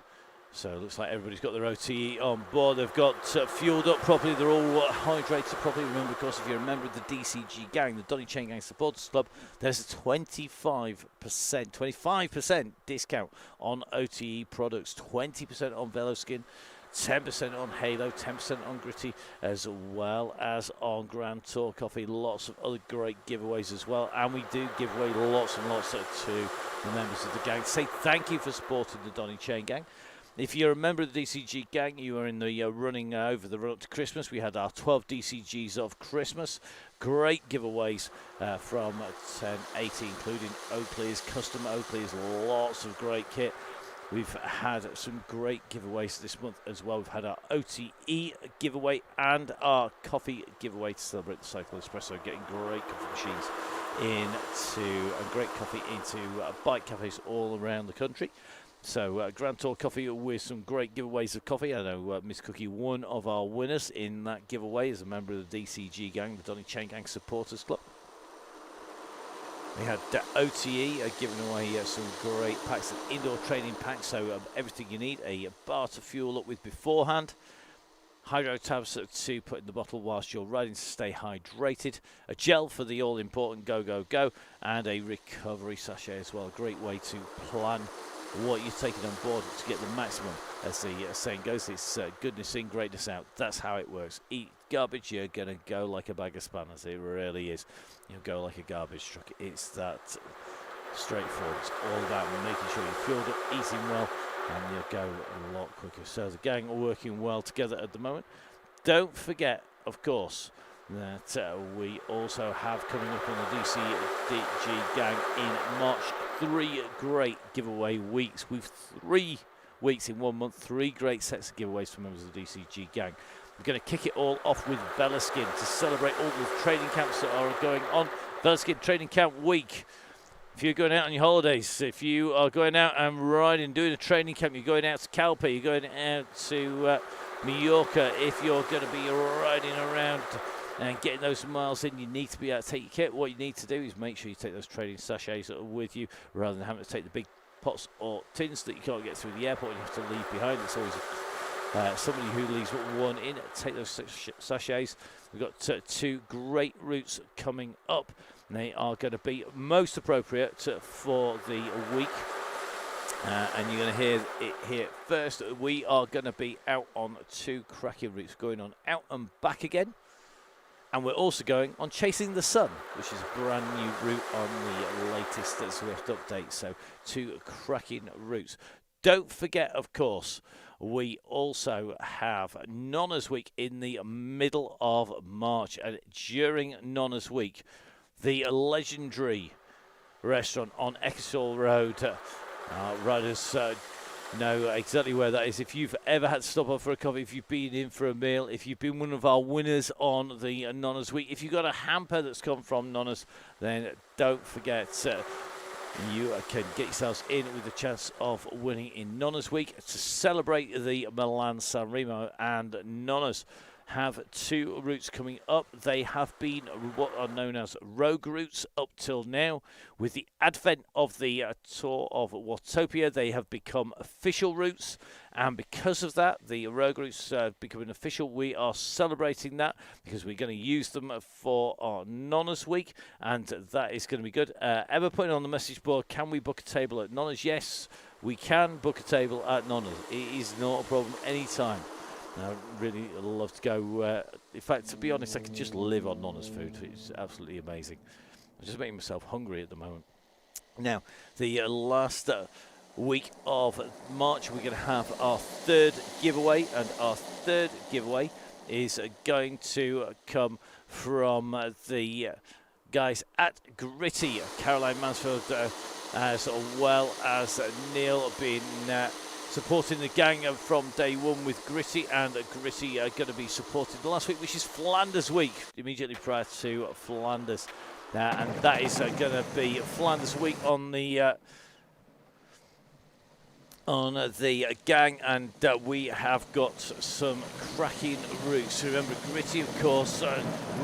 So it looks like everybody's got their OTE on board. They've got fueled up properly. They're all hydrated properly. Remember, of course, if you're a member of the DCG gang, the Donny Chaingang Supporters Club, there's a 25% discount on OTE products, 20% on Veloskin, 10% on Halo, 10% on Gritty, as well as on Grand Tour Coffee. Lots of other great giveaways as well. And we do give away lots and lots to the members of the gang. Say thank you for supporting the Donny Chaingang. If you're a member of the DCG gang, you are in the running over the run up to Christmas. We had our 12 DCGs of Christmas. Great giveaways from 1080, including Oakley's, custom Oakley's, lots of great kit. We've had some great giveaways this month as well. We've had our OTE giveaway and our coffee giveaway to celebrate the Cycle Espresso, getting great coffee machines and great coffee into bike cafes all around the country. So Grand Tour Coffee with some great giveaways of coffee. I know Miss Cookie, one of our winners in that giveaway, is a member of the DCG gang, the Donny Chaingang Supporters Club. We had OTE giving away some great packs, an indoor training pack, so everything you need, a bar to fuel up with beforehand, hydro tabs to put in the bottle whilst you're riding to stay hydrated, a gel for the all-important go, go, go, and a recovery sachet as well. A great way to plan what you're taking on board to get the maximum, as the saying goes. It's goodness in, greatness out. That's how it works. Eat garbage, you're going to go like a bag of spanners. It really is. You'll go like a garbage truck. It's that straightforward. It's all about making sure you're fueled up, eating well, and you'll go a lot quicker. So the gang are working well together at the moment. Don't forget, of course, that we also have coming up on the DCG gang in March 3 great giveaway weeks. With 3 weeks in 1 month, 3 great sets of giveaways for members of the DCG gang. We're going to kick it all off with Veloskin to celebrate all the training camps that are going on. Veloskin Training Camp Week. If you're going out on your holidays, if you are going out and riding, doing a training camp, you're going out to Calpe, you're going out to Mallorca, if you're going to be riding around and getting those miles in, you need to be able to take your kit. What you need to do is make sure you take those training sachets with you, rather than having to take the big pots or tins that you can't get through the airport and you have to leave behind. It's always somebody who leaves one in. Take those sachets. We've got 2 great routes coming up. They are going to be most appropriate for the week. And you're going to hear it here first. We are going to be out on 2 cracking routes, going on out and back again. And we're also going on Chasing the Sun, which is a brand new route on the latest Zwift update. So 2 cracking routes. Don't forget, of course, we also have Nonna's Week in the middle of March. And during Nonna's Week, the legendary restaurant on Ecclesall Road, riders know exactly where that is. If you've ever had to stop off for a coffee, if you've been in for a meal, if you've been one of our winners on the Nonna's Week, if you've got a hamper that's come from Nonna's, then don't forget you can get yourselves in with a chance of winning in Nonna's Week to celebrate the Milan San Remo. And Nonna's have 2 routes coming up. They have been what are known as rogue routes up till now. With the advent of the Tour of Watopia, they have become official routes, and because of that, the rogue routes becoming official, we are celebrating that because we're going to use them for our Nonna's Week, and that is going to be good. Emma putting on the message board, can we book a table at Nonna's? Yes, we can book a table at Nonna's. It is not a problem anytime. I really love to go. In fact, to be honest, I could just live on Nonna's food. It's absolutely amazing. I'm just making myself hungry at the moment. Now, the last week of March, we're going to have our 3rd giveaway, and our 3rd giveaway is going to come from the guys at Gritty, Caroline Mansfield, as well as Neil being supporting the gang from day one with Gritty, and Gritty are going to be supported last week, which is Flanders Week, immediately prior to Flanders. And that is going to be Flanders Week on the gang, and we have got some cracking routes. Remember, Gritty, of course,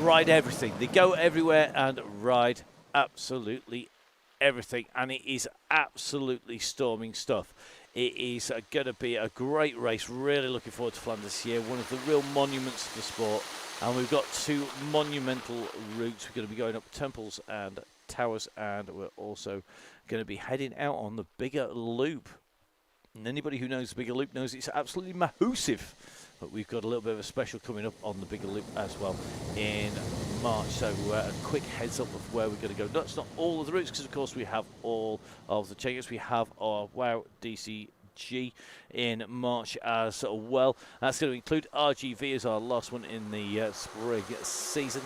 ride everything. They go everywhere and ride absolutely everything, and it is absolutely storming stuff. It is going to be a great race. Really looking forward to Flanders this year. One of the real monuments of the sport. And we've got 2 monumental routes. We're going to be going up temples and towers. And we're also going to be heading out on the bigger loop. And anybody who knows the bigger loop knows it's absolutely massive. But we've got a little bit of a special coming up on the bigger loop as well in March. So a quick heads up of where we're going to go. That's not all of the routes, because of course we have all of the Chaingangs. We have our WOWDCG in March as well. That's going to include RGV as our last one in the spring season.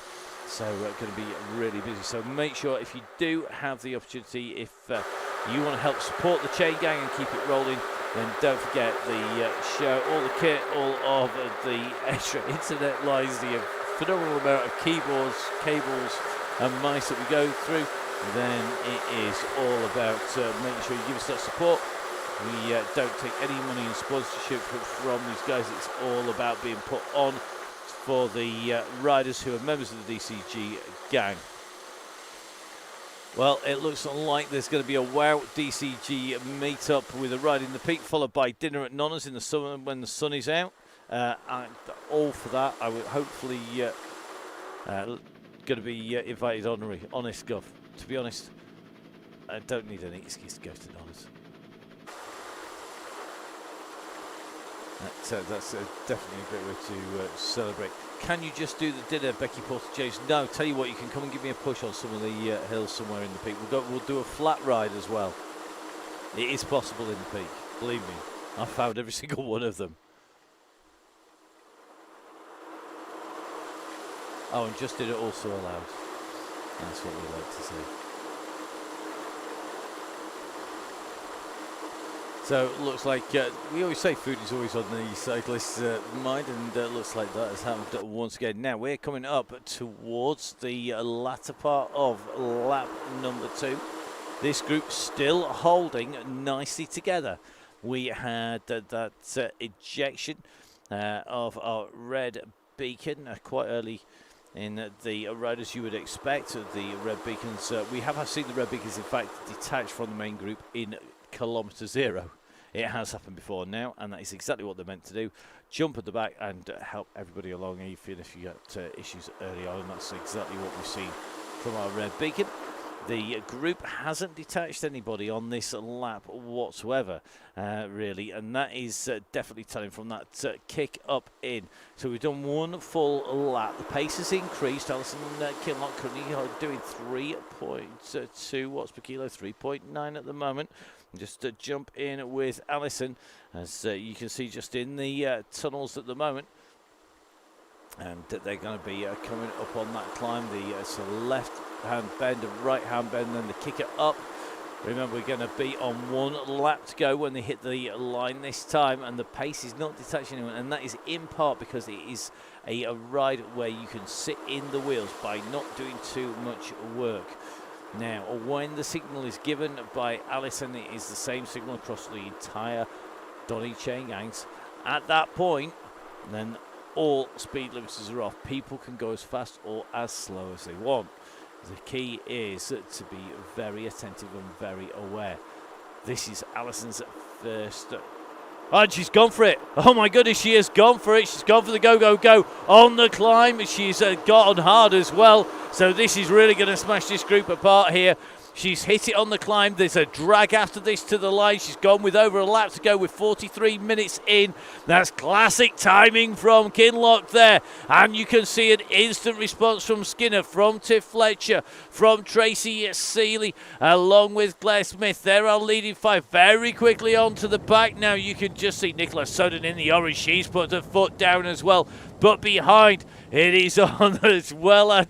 So going to be really busy. So make sure, if you do have the opportunity, if you want to help support the Chaingang and keep it rolling, then don't forget the show, all the kit, all of the extra internet lines, the phenomenal amount of keyboards, cables and mice that we go through. Then it is all about making sure you give us that support. We don't take any money in sponsorship from these guys. It's all about being put on for the riders who are members of the DCG gang. Well, it looks like there's going to be a WOWDCG meet-up with a ride in the peak, followed by dinner at Nonna's in the summer when the sun is out. And all for that, I would hopefully going to be invited honorary. Honest, Gov. To be honest, I don't need any excuse to go to Nonna's. That's definitely a great way to celebrate. Can you just do the dinner, Becky Porter-James? No, tell you what, you can come and give me a push on some of the hills somewhere in the peak. We'll do a flat ride as well. It is possible in the peak, believe me. I've found every single one of them. Oh, and just dinner also allowed. That's what we like to see. So it looks like we always say food is always on the cyclist's mind, and it looks like that has happened once again. Now we're coming up towards the latter part of lap number 2. This group still holding nicely together. We had that ejection of our red beacon quite early in the riders, you would expect. The red beacons, we have seen the red beacons in fact detached from the main group in kilometre 0. It has happened before now, and that is exactly what they're meant to do. Jump at the back and help everybody along, even if you got issues early on. And that's exactly what we've seen from our red beacon. The group hasn't detached anybody on this lap whatsoever, really, and that is definitely telling from that kick up in. So we've done one full lap. The pace has increased. Alison Kinlock currently doing 3.2 watts per kilo, 3.9 at the moment. Just jump in with Alison, as you can see just in the tunnels at the moment. And they're going to be coming up on that climb. The left-hand bend and right-hand bend, then the kicker up. Remember, we're going to be on one lap to go when they hit the line this time, and the pace is not detaching anyone, and that is in part because it is a ride where you can sit in the wheels by not doing too much work. Now, when the signal is given by Alison, it is the same signal across the entire Donny Chaingangs. At that point, then all speed limiters are off. People can go as fast or as slow as they want. The key is to be very attentive and very aware. This is Alison's first. And she's gone for it. Oh my goodness, she has gone for it. She's gone for the go, go, go on the climb. She's got on hard as well. So this is really going to smash this group apart here. She's hit it on the climb. There's a drag after this to the line. She's gone with over a lap to go with 43 minutes in. That's classic timing from Kinlock there. And you can see an instant response from Skinner, from Tiff Fletcher, from Tracy Seeley, along with Claire Smith. They're our leading five. Very quickly onto the back now. You can just see Nicola Sudden in the orange. She's put her foot down as well. But behind, it is on as well and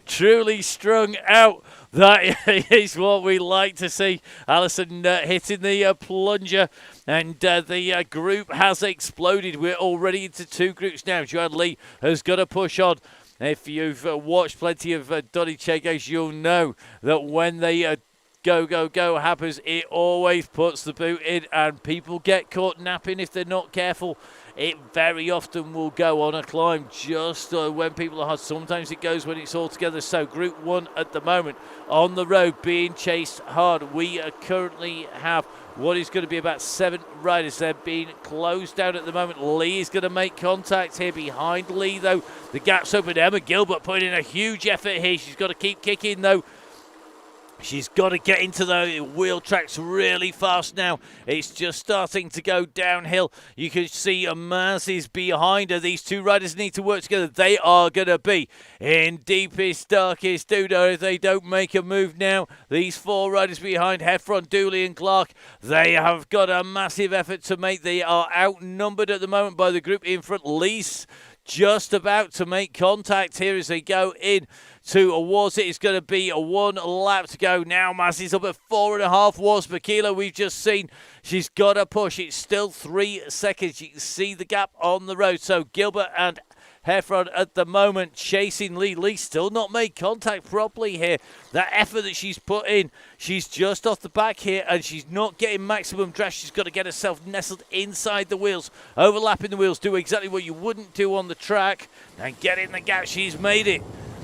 truly strung out. That is what we like to see. Alison hitting the plunger, and the group has exploded. We're already into two groups now. Joanne Lee has got to push on. If you've watched plenty of Donny Chaingangs, you'll know that when they go, go, go happens, it always puts the boot in, and people get caught napping if they're not careful. It very often will go on a climb just when people are hard. Sometimes it goes when it's all together. So Group 1 at the moment on the road being chased hard. We currently have what is going to be about 7 riders. They're being closed down at the moment. Lee is going to make contact here. Behind Lee, though, the gap's open. Emma Gilbert putting in a huge effort here. She's got to keep kicking, though. She's got to get into the wheel tracks really fast now. It's just starting to go downhill. You can see Maz is behind her. These two riders need to work together. They are going to be in deepest, darkest doodah if they don't make a move now. These 4 riders behind, Heffron, Dooley and Clark, they have got a massive effort to make. They are outnumbered at the moment by the group in front. Lease just about to make contact here as they go in towards it. It's going to be a 1 lap to go now. Massey's up at 4.5 watts per kilo. We've just seen she's got to push. It's still 3 seconds. You can see the gap on the road. So Gilbert and Heffron at the moment chasing Lee. Lee still not made contact properly here. That effort that she's put in, she's just off the back here and she's not getting maximum drag. She's got to get herself nestled inside the wheels, overlapping the wheels, do exactly what you wouldn't do on the track and get in the gap. She's made it.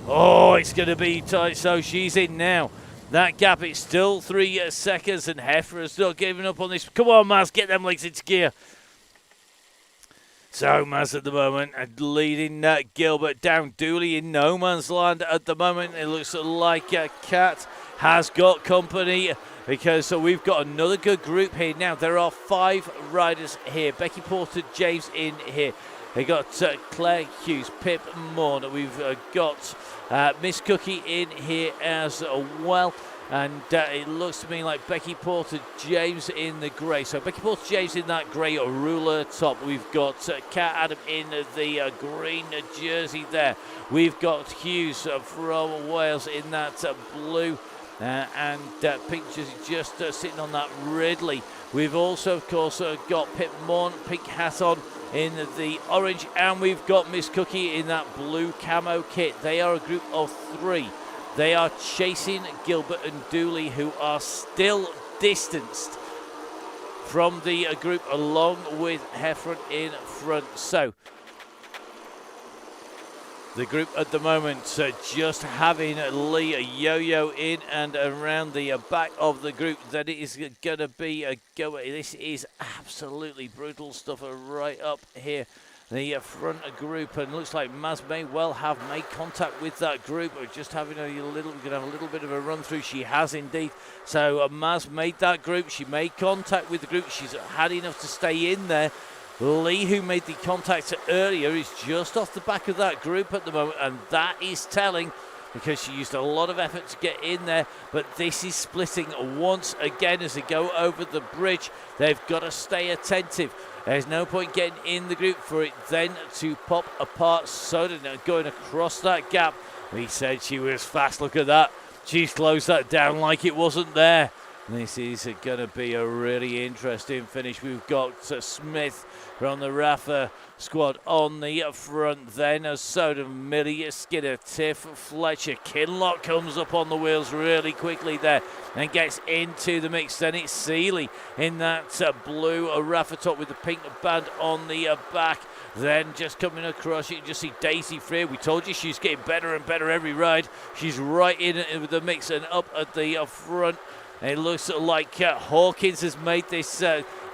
Oh, it's going to be tight, so she's in now. That gap, it's still 3 seconds and Heffron's not giving up on this. Come on, Maz, get them legs into gear. So Maz at the moment leading Gilbert down. Dooley in no man's land at the moment. It looks like Kat has got company because we've got another good group here. Now there are 5 riders here. Becky Porter, James in here. They got Claire Hughes, Pip Morn. We've got Miss Cookie in here as well. And it looks to me like Becky Porter James in the grey. So Becky Porter James in that grey ruler top. We've got Kat Adam in the green jersey there. We've got Hughes from Wales in that blue and pink jersey just sitting on that Ridley. We've also, of course, got Pip Morn, pink hat on in the orange. And we've got Miss Cookie in that blue camo kit. They are a group of 3. They are chasing Gilbert and Dooley, who are still distanced from the group, along with Heffron in front. So the group at the moment. Just having Lee yo-yo in and around the back of the group. That it is going to be a go. This is absolutely brutal stuff right up here. The front group, and looks like Maz may well have made contact with that group. We're just having a little bit of a run through. She has indeed. So Maz made that group. She made contact with the group. She's had enough to stay in there. Lee, who made the contact earlier, is just off the back of that group at the moment, and that is telling because she used a lot of effort to get in there. But this is splitting once again as they go over the bridge. They've got to stay attentive. There's no point getting in the group for it then to pop apart. Soda now going across that gap. We said she was fast. Look at that. She's closed that down like it wasn't there. This is going to be a really interesting finish. We've got Smith from the Rafa squad on the front then. As Soda, Millie, Skinner, Tiff, Fletcher. Kinlock comes up on the wheels really quickly there and gets into the mix. Then it's Seeley in that blue Rafa top with the pink band on the back. Then just coming across, you can just see Daisy Freer. We told you she's getting better and better every ride. She's right in with the mix and up at the front. It looks like Hawkins has made this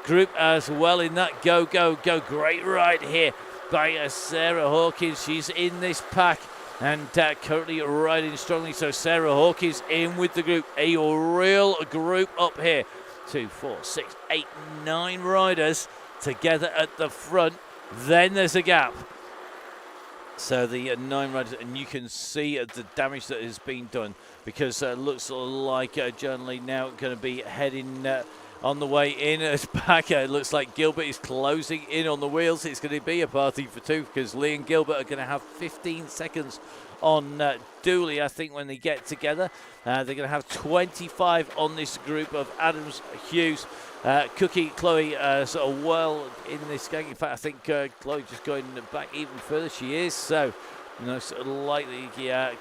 group as well in that go. Great ride here by Sarah Hawkins. She's in this pack and currently riding strongly. So Sarah Hawkins in with the group. A real group up here. 2, 4, 6, 8, 9 riders together at the front. Then there's a gap. So the 9 riders, and you can see the damage that has been done because it looks like John Lee now going to be heading on the way in as back. It looks like Gilbert is closing in on the wheels. It's going to be a party for two because Lee and Gilbert are going to have 15 seconds on Dooley, I think, when they get together. They're going to have 25 on this group of Adams, Hughes, Cookie, Chloe as well in this gang. In fact, I think Chloe just going back even further. She is. So, sort of likely,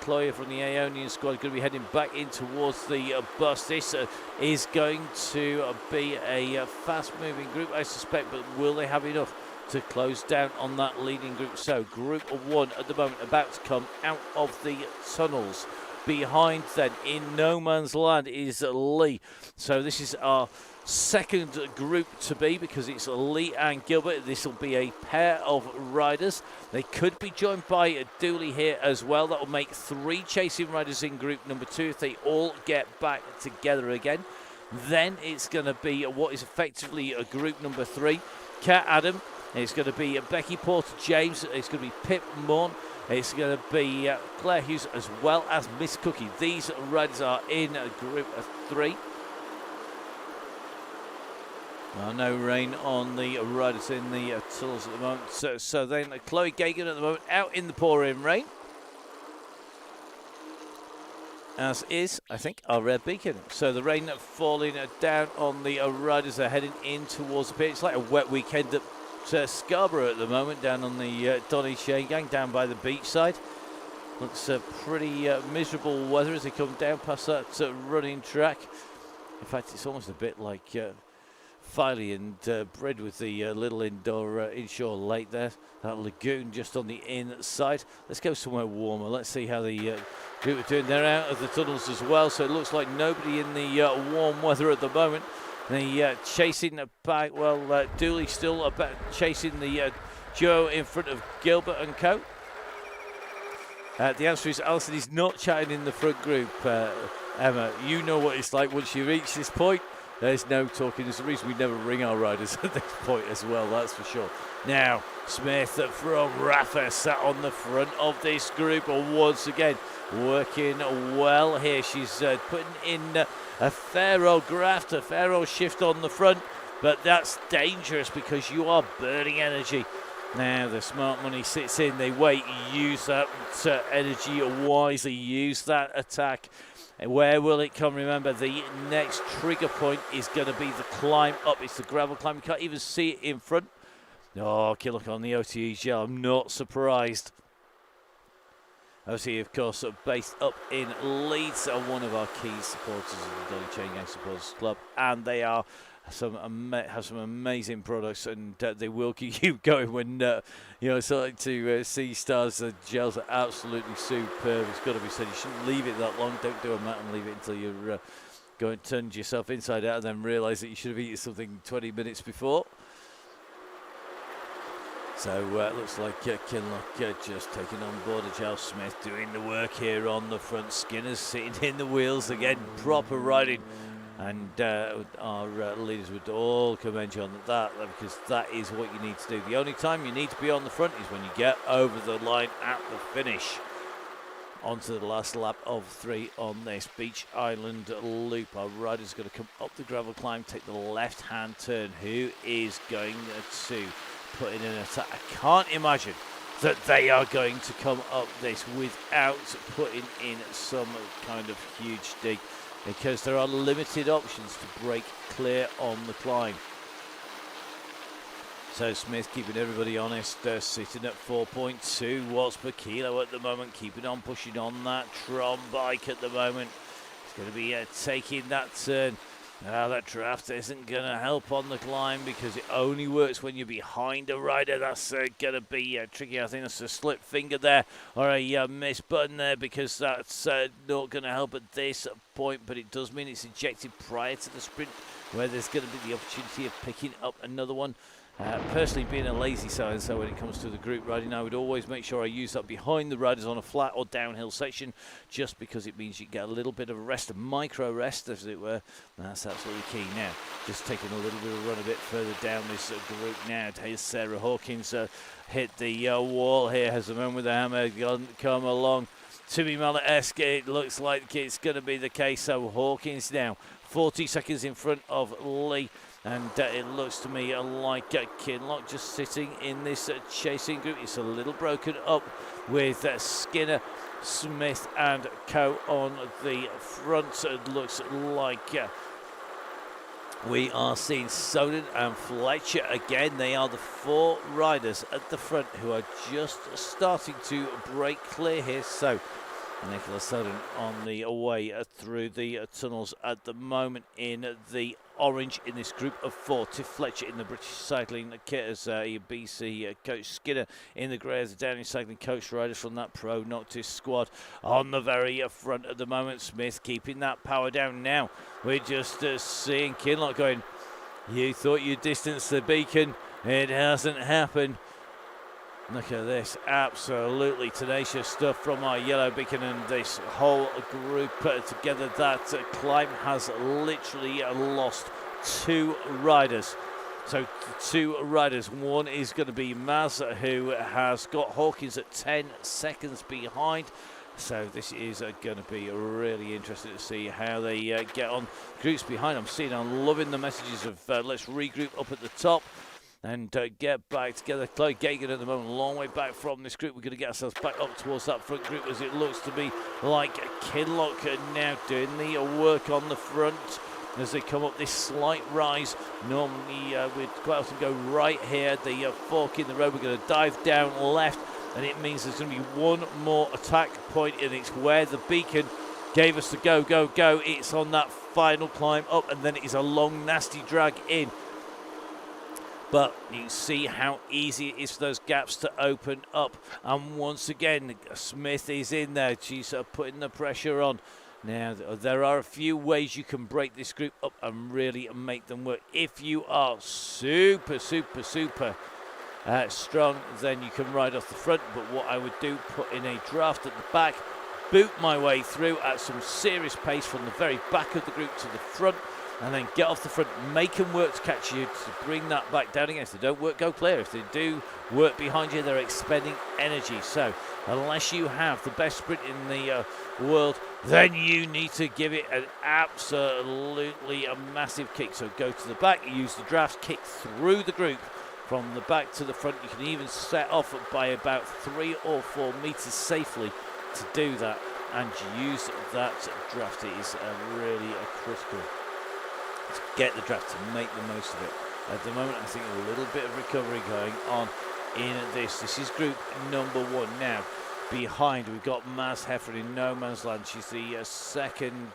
Chloe from the Aeonian squad going to be heading back in towards the bus. This is going to be a fast-moving group, I suspect, but will they have enough to close down on that leading group? So, group of 1 at the moment about to come out of the tunnels. Behind then, in no man's land, is Lee. So this is our second group to be because it's Lee and Gilbert. This will be a pair of riders. They could be joined by Dooley here as well. That will make 3 chasing riders in group number 2 if they all get back together again. Then it's going to be what is effectively a group number 3. Kat Adam. It's going to be Becky Porter James. It's going to be Pip Morn. It's going to be Claire Hughes as well as Miss Cookie. These riders are in a group of 3. No rain on the riders in the tunnels at the moment. So then Chloe Gagan at the moment out in the pouring rain. As is, I think, our red beacon. So the rain falling down on the riders are heading in towards the pitch. It's like a wet weekend at Scarborough at the moment, down on the Donny Chaingang, down by the beachside. Looks pretty miserable weather as they come down past that running track. In fact, it's almost a bit like Filey and Bread with the little inshore lake there. That lagoon just on the inside. Let's go somewhere warmer. Let's see how the group are doing. They're out of the tunnels as well, so it looks like nobody in the warm weather at the moment. The chasing back, Dooley still chasing the duo in front of Gilbert and co. The answer is Alison is not chatting in the front group, Emma. You know what it's like once you reach this point. There's no talking. There's a reason we never ring our riders at this point as well, that's for sure. Now, Smith from Rafa sat on the front of this group once again, working well here. She's putting in a fair old graft, a fair old shift on the front, but that's dangerous because you are burning energy. Now the smart money sits in, they wait, use that energy wisely, use that attack. Where will it come? Remember, the next trigger point is going to be the climb up. It's the gravel climb. You can't even see it in front. Oh, Killock on the OTE gel. I'm not surprised. OTE, of course, based up in Leeds, are one of our key supporters of the Donny Chaingang Supporters Club, and they are have some amazing products, and they will keep you going when starting to see stars. The gels are absolutely superb. It's got to be said. You shouldn't leave it that long. Don't do a mat and leave it until you're go and turn yourself inside out, and then realise that you should have eaten something 20 minutes before. So it looks like Kinloch just taking on board a Giles Smith, doing the work here on the front. Skinner's sitting in the wheels again, proper riding. And our leaders would all commend you on that, because that is what you need to do. The only time you need to be on the front is when you get over the line at the finish. Onto the last lap of 3 on this Beach Island loop. Our rider's going to come up the gravel climb, take the left-hand turn. Who is going to put in an attack? I can't imagine that they are going to come up this without putting in some kind of huge dig, because there are limited options to break clear on the climb. So Smith keeping everybody honest, sitting at 4.2 watts per kilo at the moment, keeping on pushing on that Tron bike at the moment. He's going to be taking that turn. That draft isn't going to help on the climb, because it only works when you're behind a rider. That's going to be tricky. I think that's a slip finger there, or a miss button there, because that's not going to help at this point, but it does mean it's ejected prior to the sprint, where there's going to be the opportunity of picking up another one. Personally, being a lazy silencer when it comes to the group riding, I would always make sure I use that behind the riders on a flat or downhill section, just because it means you get a little bit of a rest, a micro rest as it were. That's absolutely key. Now, just taking a little bit of a run a bit further down this group now. Here's Sarah Hawkins hit the wall here, has the man with the hammer come along. To be Mallet-esque, it looks like it's going to be the case. So Hawkins now 40 seconds in front of Lee. And it looks to me like Kinloch just sitting in this chasing group. It's a little broken up with Skinner, Smith and Co on the front. It looks like we are seeing Soden and Fletcher again. They are the 4 riders at the front who are just starting to break clear here. So Nicola Soden on the way through the tunnels at the moment in the orange in this group of 4. Tiff Fletcher in the British Cycling kit as BC coach. Skinner in the grey as the Downing Cycling coach. Riders from that Pro Noctis squad on the very front at the moment. Smith keeping that power down now. We're just seeing Kinloch going, you thought you distanced the beacon. It hasn't happened. Look at this, absolutely tenacious stuff from our yellow beacon and this whole group together. That climb has literally lost 2 riders. So 2 riders. One is going to be Maz, who has got Hawkins at 10 seconds behind. So this is going to be really interesting to see how they get on. Groups behind, I'm loving the messages of let's regroup up at the top and get back together. Chloe Gagan at the moment, a long way back from this group. We're going to get ourselves back up towards that front group, as it looks to be like Kinloch now doing the work on the front as they come up this slight rise. Normally we'd quite often go right here at the fork in the road. We're going to dive down left, and it means there's going to be one more attack point, and it's where the beacon gave us the go, go, go. It's on that final climb up, and then it is a long, nasty drag in. But you can see how easy it is for those gaps to open up. And once again, Smith is in there. She's putting the pressure on. Now, there are a few ways you can break this group up and really make them work. If you are super strong, then you can ride off the front. But what I would do, put in a draft at the back, boot my way through at some serious pace from the very back of the group to the front, and then get off the front, make them work to catch you, to bring that back down again. If they don't work, go clear. If they do work behind you, they're expending energy. So unless you have the best sprint in the world, then you need to give it an absolutely a massive kick. So go to the back, use the draft, kick through the group from the back to the front. You can even set off by about 3 or 4 meters safely to do that, and use that draft. It is really critical to get the draft, to make the most of it. At the moment, I think a little bit of recovery going on in this. This is group number 1 now. Behind, we've got Maz Heffern in no man's land. She's the second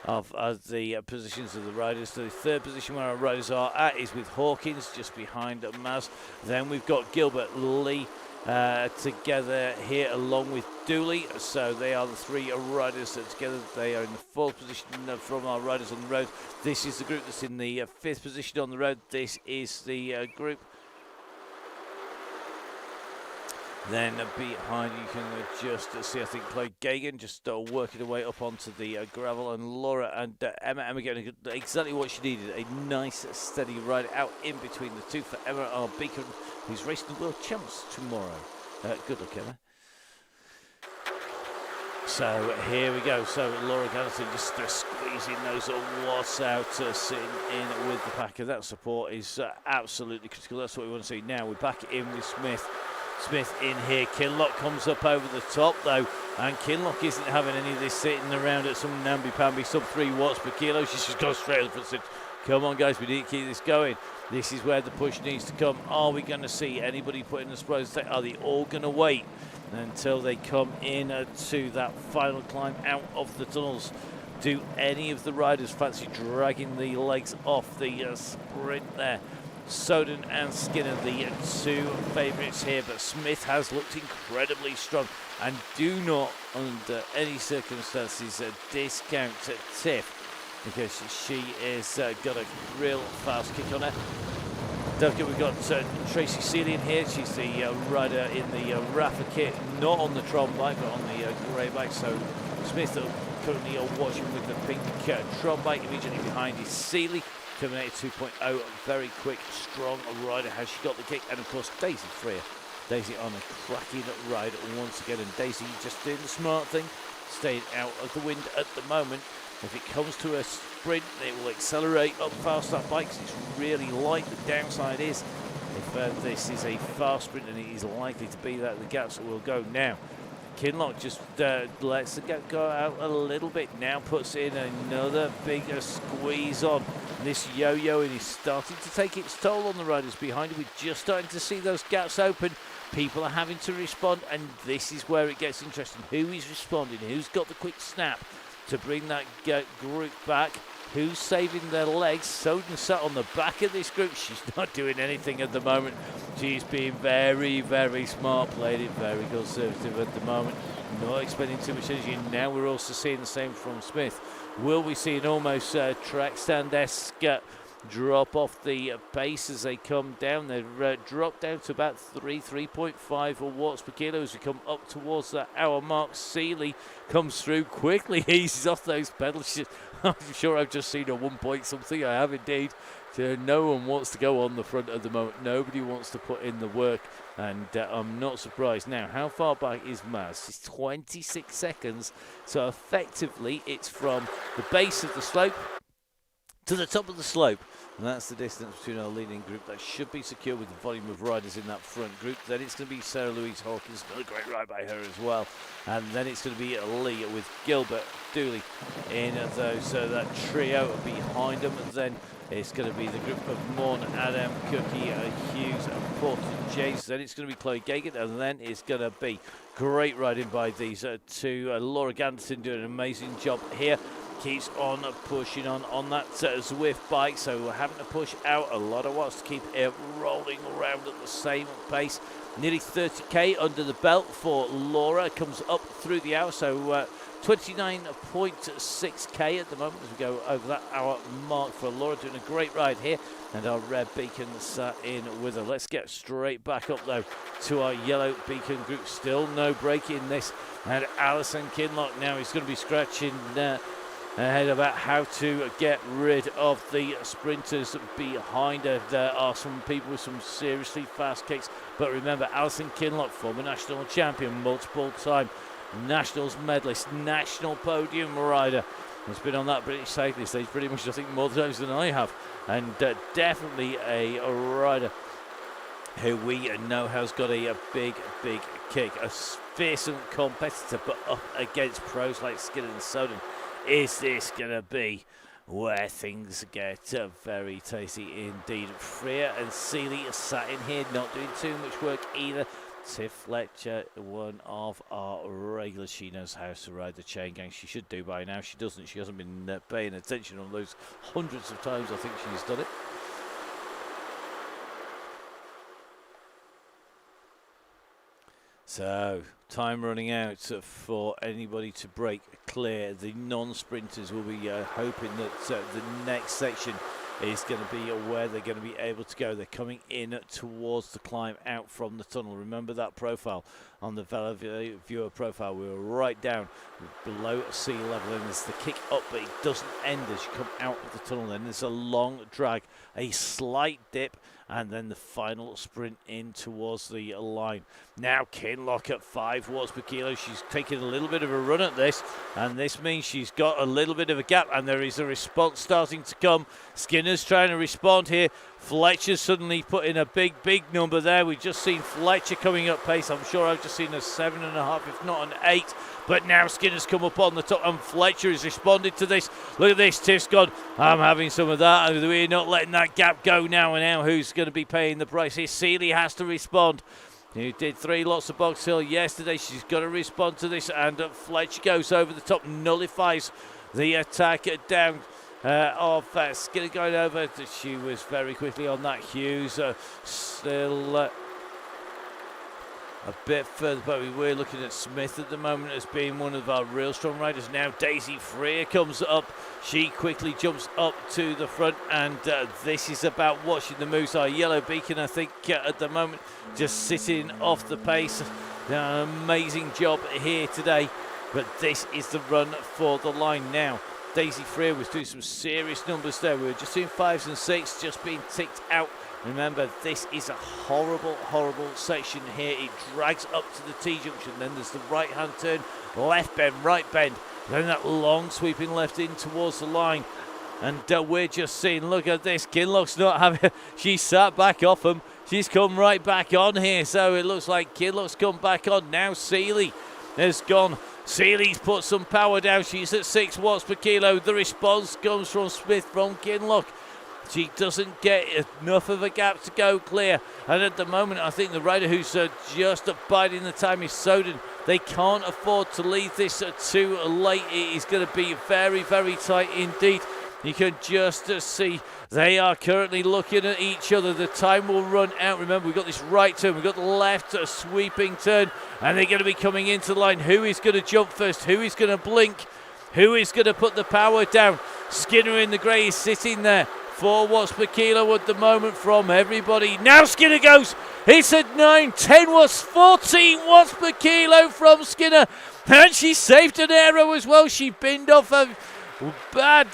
of the positions of the riders. The third position where our riders are at is with Hawkins, just behind Maz. Then we've got Gilbert Lee together here along with Dooley. So they are the three riders that together they are in the fourth position from our riders on the road. This is the group that's in the fifth position on the road. This is the group. Then behind you can just see, I think, Chloe Gagan just working her way up onto the gravel, and Laura and Emma getting exactly what she needed, a nice steady ride out in between the two for Emma, our beacon, who's racing the World Champs tomorrow. Good luck, Emma. So here we go. So Laura Gallatin just squeezing those watts out, sitting in with the pack, and that support is absolutely critical. That's what we want to see. Now we're back in with Smith. Smith in here. Kinlock comes up over the top though, and Kinlock isn't having any of this sitting around at some namby-pamby sub 3 watts per kilo. She's just gone straight up and said, come on guys, we need to keep this going. This is where the push needs to come. Are we going to see anybody put in the surprise? Are they all going to wait until they come in to that final climb out of the tunnels? Do any of the riders fancy dragging the legs off the sprint there? Soden and Skinner, the two favourites here, but Smith has looked incredibly strong, and do not, under any circumstances, discount Tiff, because she is got a real fast kick on her. Don't forget we've got Tracy Seeley in here. She's the rider in the Rafa kit, not on the Tron bike, but on the grey bike. So Smith currently watching with the pink Tron bike. Immediately behind is Seeley. Terminator 2.0, very quick, strong rider. Has she got the kick? And of course, Daisy Freer. Daisy on a cracking ride once again. And Daisy just doing the smart thing, staying out of the wind at the moment. If it comes to a sprint, it will accelerate up fast. That bike, it's really light. The downside is, if this is a fast sprint, and it is likely to be that, the gaps will go now. Kinlock just lets the gap go out a little bit. Now puts in another bigger squeeze on. This yo-yoing is starting to take its toll on the riders behind it. We're just starting to see those gaps open. People are having to respond, and this is where it gets interesting. Who is responding? Who's got the quick snap to bring that group back? Who's saving their legs? Soden sat on the back of this group. She's not doing anything at the moment. She's being very, very smart, played it very conservative at the moment. Not expending too much energy. Now we're also seeing the same from Smith. Will we see an almost track stand-esque drop off the pace as they come down? They've dropped down to about 3.5 watts per kilo as we come up towards that hour mark. Seeley comes through quickly, eases off those pedals. I'm sure I've just seen a 1 point something. I have indeed. No one wants to go on the front at the moment. Nobody wants to put in the work, and I'm not surprised. Now, how far back is Maz? It's 26 seconds, so effectively it's from the base of the slope to the top of the slope, and that's the distance between our leading group. That should be secure with the volume of riders in that front group. Then it's going to be Sarah Louise Hawkins, got a great ride by her as well, and then it's going to be Lee with Gilbert Dooley in those that trio behind them. And then it's going to be the group of Morn, Adam, Cookie, Hughes, and Porter James. Then it's going to be Chloe Gagan, and then it's going to be great riding by these two. Laura Ganderson doing an amazing job here. Keeps on pushing on that Zwift bike, so we're having to push out a lot of watts to keep it rolling around at the same pace. Nearly 30k under the belt for Laura, comes up through the hour, so 29.6k at the moment as we go over that hour mark for Laura, doing a great ride here, and our red beacon sat in with her. Let's get straight back up though to our yellow beacon group. Still no break in this, and Alison Kinlock now is going to be scratching ahead about how to get rid of the sprinters behind her. There are some people with some seriously fast kicks, but remember, Alison Kinlock, former national champion, multiple time nationals medalist, national podium rider, has been on that British cycling stage pretty much, I think, more times than I have, and definitely a rider who we know has got a big kick, a fearsome competitor, but up against pros like Skinner and Soden. Is this going to be where things get very tasty indeed? Freer and Seeley are sat in here, not doing too much work either. Tiff Fletcher, one of our regulars. She knows how to ride the Chaingang. She should do by now. She doesn't. She hasn't been paying attention on those hundreds of times I think she's done it. So, time running out for anybody to break clear. The non-sprinters will be hoping that the next section is going to be where they're going to be able to go. They're coming in towards the climb out from the tunnel. Remember that profile on the viewer profile. We were right down below sea level, and there's the kick up, but it doesn't end as you come out of the tunnel. Then there's a long drag, a slight dip, and then the final sprint in towards the line. Now Kinlock at 5 watts per kilo. She's taking a little bit of a run at this, and this means she's got a little bit of a gap, and there is a response starting to come. Skinner's trying to respond here. Fletcher's suddenly put in a big number there. We've just seen Fletcher coming up pace. I'm sure I've just seen a 7.5, if not an 8. But now Skinner's come up on the top, and Fletcher has responded to this. Look at this, Tiff's gone, I'm having some of that. We're not letting that gap go now. And now who's going to be paying the price here? Seeley has to respond. Who did 3 lots of Box Hill yesterday. She's got to respond to this, and Fletcher goes over the top, nullifies the attack down of Skinner going over. She was very quickly on that. Hughes still a bit further, but we're looking at Smith at the moment as being one of our real strong riders. Now Daisy Freer comes up. She quickly jumps up to the front, and this is about watching the moves. Our Yellow Beacon, I think, at the moment, just sitting off the pace. An amazing job here today, but this is the run for the line now. Daisy Freer was doing some serious numbers there. We were just seeing 5s and 6 just being ticked out. Remember, this is a horrible section here. It drags up to the T-junction. Then there's the right-hand turn, left bend, right bend. Then that long sweeping left in towards the line. And we're just seeing, look at this. Kinlock's not having, she sat back off him. She's come right back on here. So it looks like Kinlock's come back on. Now Seeley has gone. Seeley's put some power down. She's at 6 watts per kilo. The response comes from Smith from Kinlock. She doesn't get enough of a gap to go clear. And at the moment, I think the rider who's just biding the time is Soden. They can't afford to leave this too late. It is going to be very tight indeed. You can just see they are currently looking at each other. The time will run out. Remember, we've got this right turn. We've got the left sweeping turn. And they're going to be coming into the line. Who is going to jump first? Who is going to blink? Who is going to put the power down? Skinner in the grey is sitting there. 4 watts per kilo at the moment from everybody. Now Skinner goes. It's at 9, 10 watts, 14 watts per kilo from Skinner. And she saved an arrow as well. She binned off a bad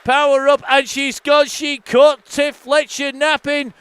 power up, and she caught Tiff Fletcher napping.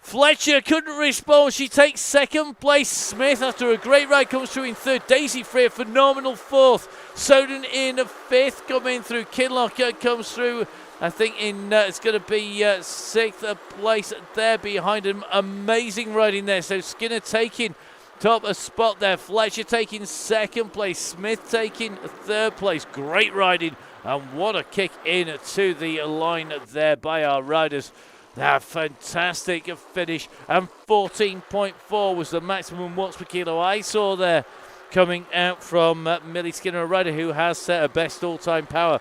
Fletcher couldn't respond. She takes 2nd place. Smith, after a great ride, comes through in 3rd. Daisy Freer, phenomenal 4th. Soden in 5th, coming through. Kinlock comes through, I think, in it's going to be 6th place there behind him. Amazing riding there. So Skinner taking top spot there. Fletcher taking 2nd place. Smith taking 3rd place. Great riding. And what a kick in to the line there by our riders. A fantastic finish. And 14.4 was the maximum watts per kilo I saw there coming out from Millie Skinner, a rider who has set a best all-time power,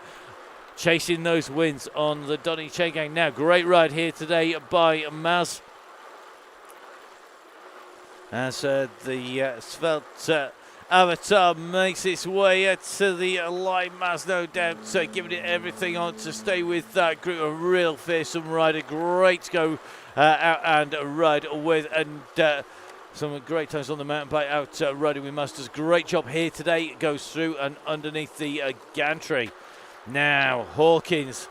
chasing those wins on the Donny Chaingang. Now, great ride here today by Maz. As the Svelte Avatar makes its way to the line. Maz, no doubt, giving it everything on to stay with that group. A real fearsome rider. Great to go out and ride with. And some great times on the mountain bike out riding with Masters. Great job here today. It goes through and underneath the gantry. Now, Hawkins.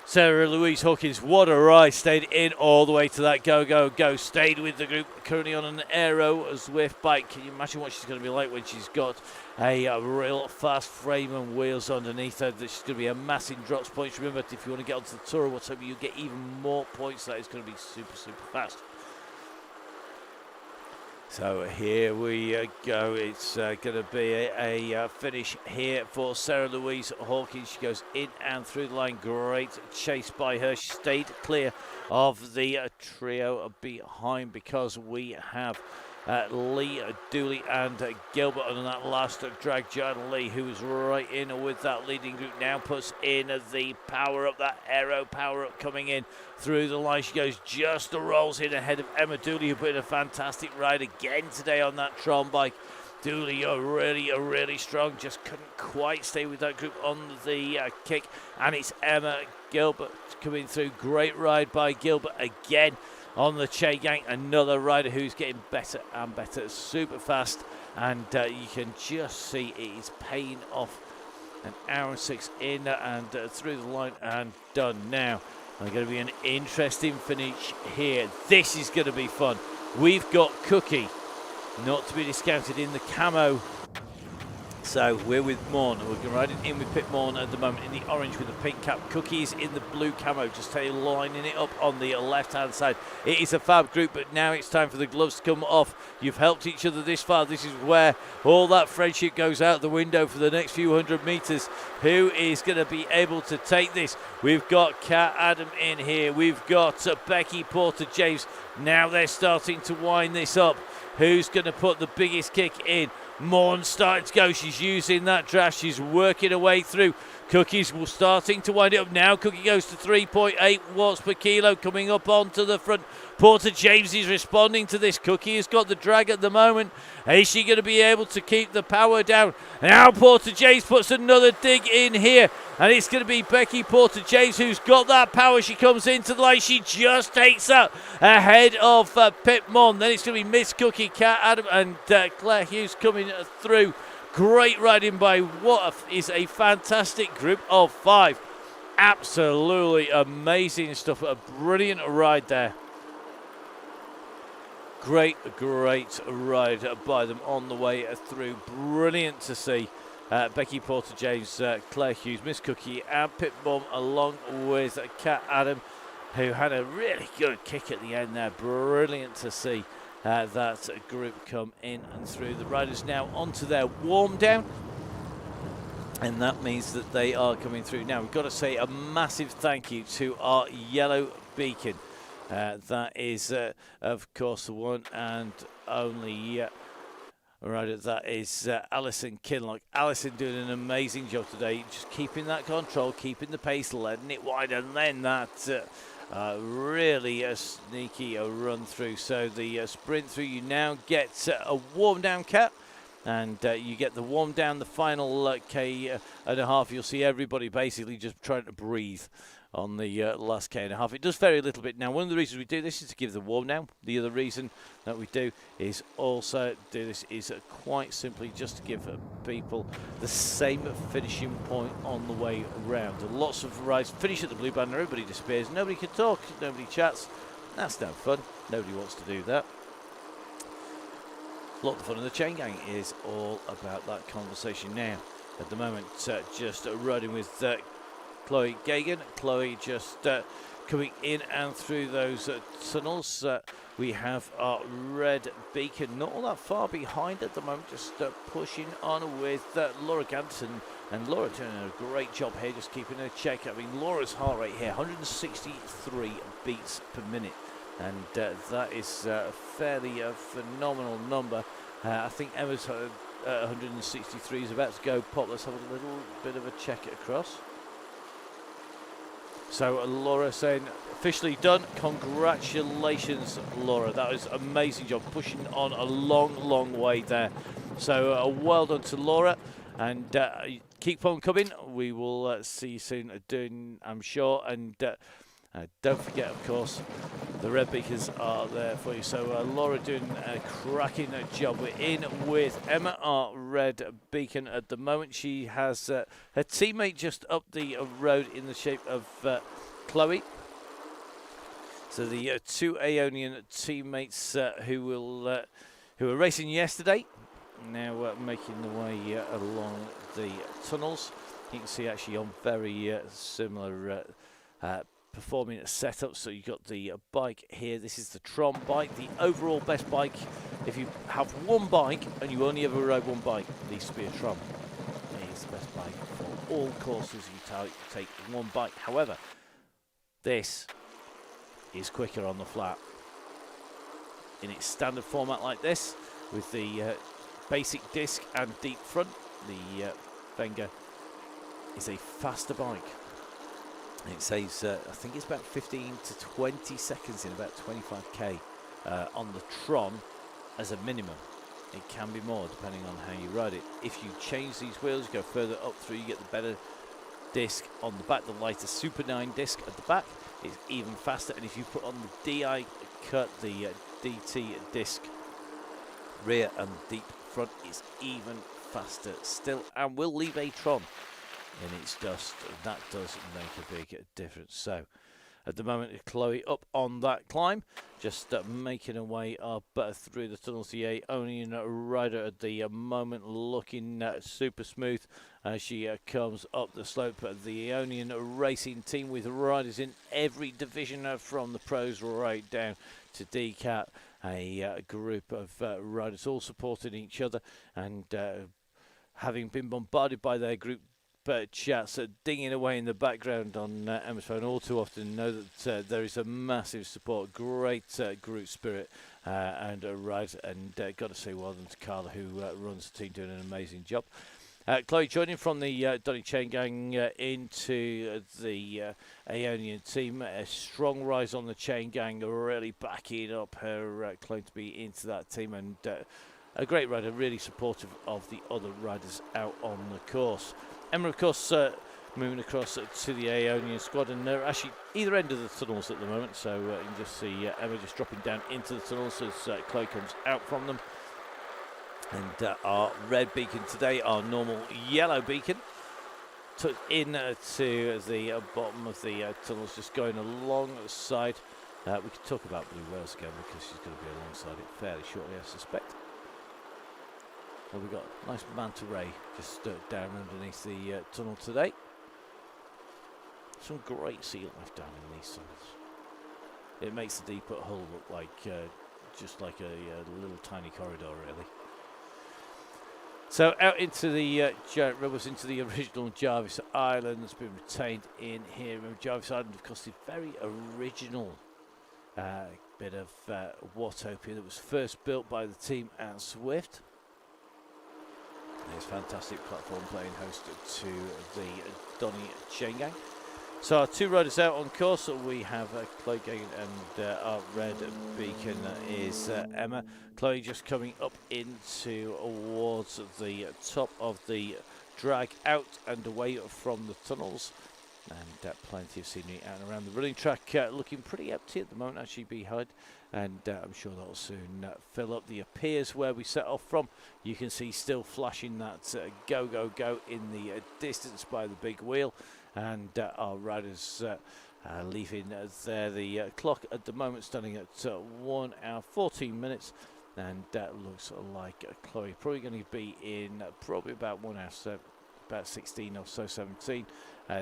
Sarah Louise Hawkins, what a ride. Stayed in all the way to that go. Stayed with the group, currently on an Aero Zwift bike. Can you imagine what she's going to be like when she's got a real fast frame and wheels underneath her? She's going to be amassing drops points. Remember, if you want to get onto the tour or whatever, you get even more points. That is going to be super fast. So here we go. It's going to be a finish here for Sarah Louise Hawkins. She goes in and through the line. Great chase by her. She stayed clear of the trio behind, because we have Lee, Dooley and Gilbert on that last drag. John Lee, who is right in with that leading group, now puts in the power up, that aero power up coming in through the line. She goes just the rolls in ahead of Emma Dooley, who put in a fantastic ride again today on that Tron bike. Dooley, you're really strong, just couldn't quite stay with that group on the kick, and it's Emma Gilbert coming through. Great ride by Gilbert again on the Chaingang, another rider who's getting better and better, super fast, and you can just see it is paying off. An hour and 6 in and through the line and done. Now, there's going to be an interesting finish here. This is going to be fun. We've got Cookie, not to be discounted, in the camo. So we're with Morn. We're riding in with Pit Morn at the moment in the orange with the pink cap. Cookie's in the blue camo, just lining it up on the left-hand side. It is a fab group, but now it's time for the gloves to come off. You've helped each other this far. This is where all that friendship goes out the window for the next few hundred metres. Who is going to be able to take this? We've got Kat Adam in here. We've got Becky Porter-James. Now they're starting to wind this up. Who's going to put the biggest kick in? Morn starting to go. She's using that draft. She's working her way through. Cookie's starting to wind it up now. Cookie goes to 3.8 watts per kilo, coming up onto the front. Porter-James is responding to this. Cookie has got the drag at the moment. Is she going to be able to keep the power down? Now Porter-James puts another dig in here, and it's going to be Becky Porter-James who's got that power. She comes into the line. She just takes that ahead of Pip Mon. Then it's going to be Miss Cookie, Kat Adam, and Claire Hughes coming through. Great riding by what is a fantastic group of 5. Absolutely amazing stuff. A brilliant ride there. Great ride by them on the way through. Brilliant to see Becky Porter-James, Claire Hughes, Miss Cookie and Pip Bum, along with Kat Adam, who had a really good kick at the end there. Brilliant to see that group come in and through. The riders now onto their warm down, and that means that they are coming through. Now we've got to say a massive thank you to our yellow beacon. That is, of course, the one and only rider. That is Alison Kinlock. Alison doing an amazing job today, just keeping that control, keeping the pace, letting it wide, and then that really a sneaky run through. So the sprint through, you now get a warm down cap, and you get the warm down, the final K and a half. You'll see everybody basically just trying to breathe on the last K and a half. It does vary a little bit. Now, one of the reasons we do this is to give the warm down. The other reason that we do is also do this is quite simply just to give people the same finishing point on the way around. Lots of rides finish at the blue band, everybody disappears, nobody can talk, nobody chats. That's no fun. Nobody wants to do that. A lot of fun in the Chaingang is all about that conversation. Now, at the moment, just riding with Chloe Gagan. Chloe just coming in and through those tunnels. We have our red beacon not all that far behind at the moment, just pushing on with Laura Ganson. And Laura doing a great job here, just keeping a check. I mean, Laura's heart rate here, 163 beats per minute. And that is a fairly phenomenal number. I think Emma's 163 is about to go pop. Let's have a little bit of a check across. So Laura saying, officially done. Congratulations, Laura. That was an amazing job, pushing on a long way there. So well done to Laura, and keep on coming. We will see you soon, I'm sure. And don't forget, of course, the red beacons are there for you. So Laura doing a cracking job. We're in with Emma, our red beacon at the moment. She has her teammate just up the road in the shape of Chloe. So the two Aeonian teammates who were racing yesterday, now making their way along the tunnels. You can see actually on very similar performing setup. So you've got the bike here. This is the Tron bike, the overall best bike. If you have one bike and you only ever ride one bike, it needs to be a Tron. It is the best bike for all courses. You take one bike. However, this is quicker on the flat. In its standard format like this, with the basic disc and deep front, the Wenger is a faster bike. It saves, I think it's about 15 to 20 seconds in about 25k on the Tron as a minimum. It can be more depending on how you ride it. If you change these wheels, go further up through, you get the better disc on the back, the lighter Super 9 disc at the back is even faster. And if you put on the DI cut, the DT disc rear and deep front is even faster still, and will leave a Tron in its dust. That does make a big difference. So at the moment, Chloe up on that climb, just making her way up through the tunnels. The Aeonian rider at the moment looking super smooth as she comes up the slope. The Aeonian racing team with riders in every division from the pros right down to DCAT. A group of riders all supporting each other, and having been bombarded by their group chats dinging away in the background on Emma's phone all too often, know that there is a massive support, great group spirit and a ride, and got to say well done to Carla, who runs the team, doing an amazing job. Chloe joining from the Donny Chaingang into the Aeonian team. A strong rise on the Chaingang, really backing up her claim to be into that team, and a great rider, really supportive of the other riders out on the course. Emma, of course, moving across to the Aeonian squad, and they're actually either end of the tunnels at the moment, so you can just see Emma just dropping down into the tunnels as Chloe comes out from them. And our red beacon today, our normal yellow beacon, took in to the bottom of the tunnels, just going along the side. We could talk about Blue Whales again because she's going to be alongside it fairly shortly, I suspect. Well, we've got a nice manta ray just down underneath the tunnel today. Some great sea life down in these tunnels. It makes the deep hull look like just like a little tiny corridor, really. So out into the giant rivers, into the original Jarvis Island that's been retained in here. Remember, Jarvis Island, of course, the very original bit of Watopia that was first built by the team at Swift. It's a fantastic platform playing host to the Donny Chaingang. So our two riders out on course. We have Chloe Gagan and our red beacon is Emma. Chloe just coming up into towards the top of the drag, out and away from the tunnels. And plenty of scenery out and around the running track, looking pretty empty at the moment actually behind, and I'm sure that'll soon fill up. The piers where we set off from, you can see still flashing that go go go in the distance by the big wheel, and our riders leaving there. The clock at the moment standing at 1 hour 14 minutes, and looks like Chloe probably going to be in probably about 1 hour about 16 or so, 17,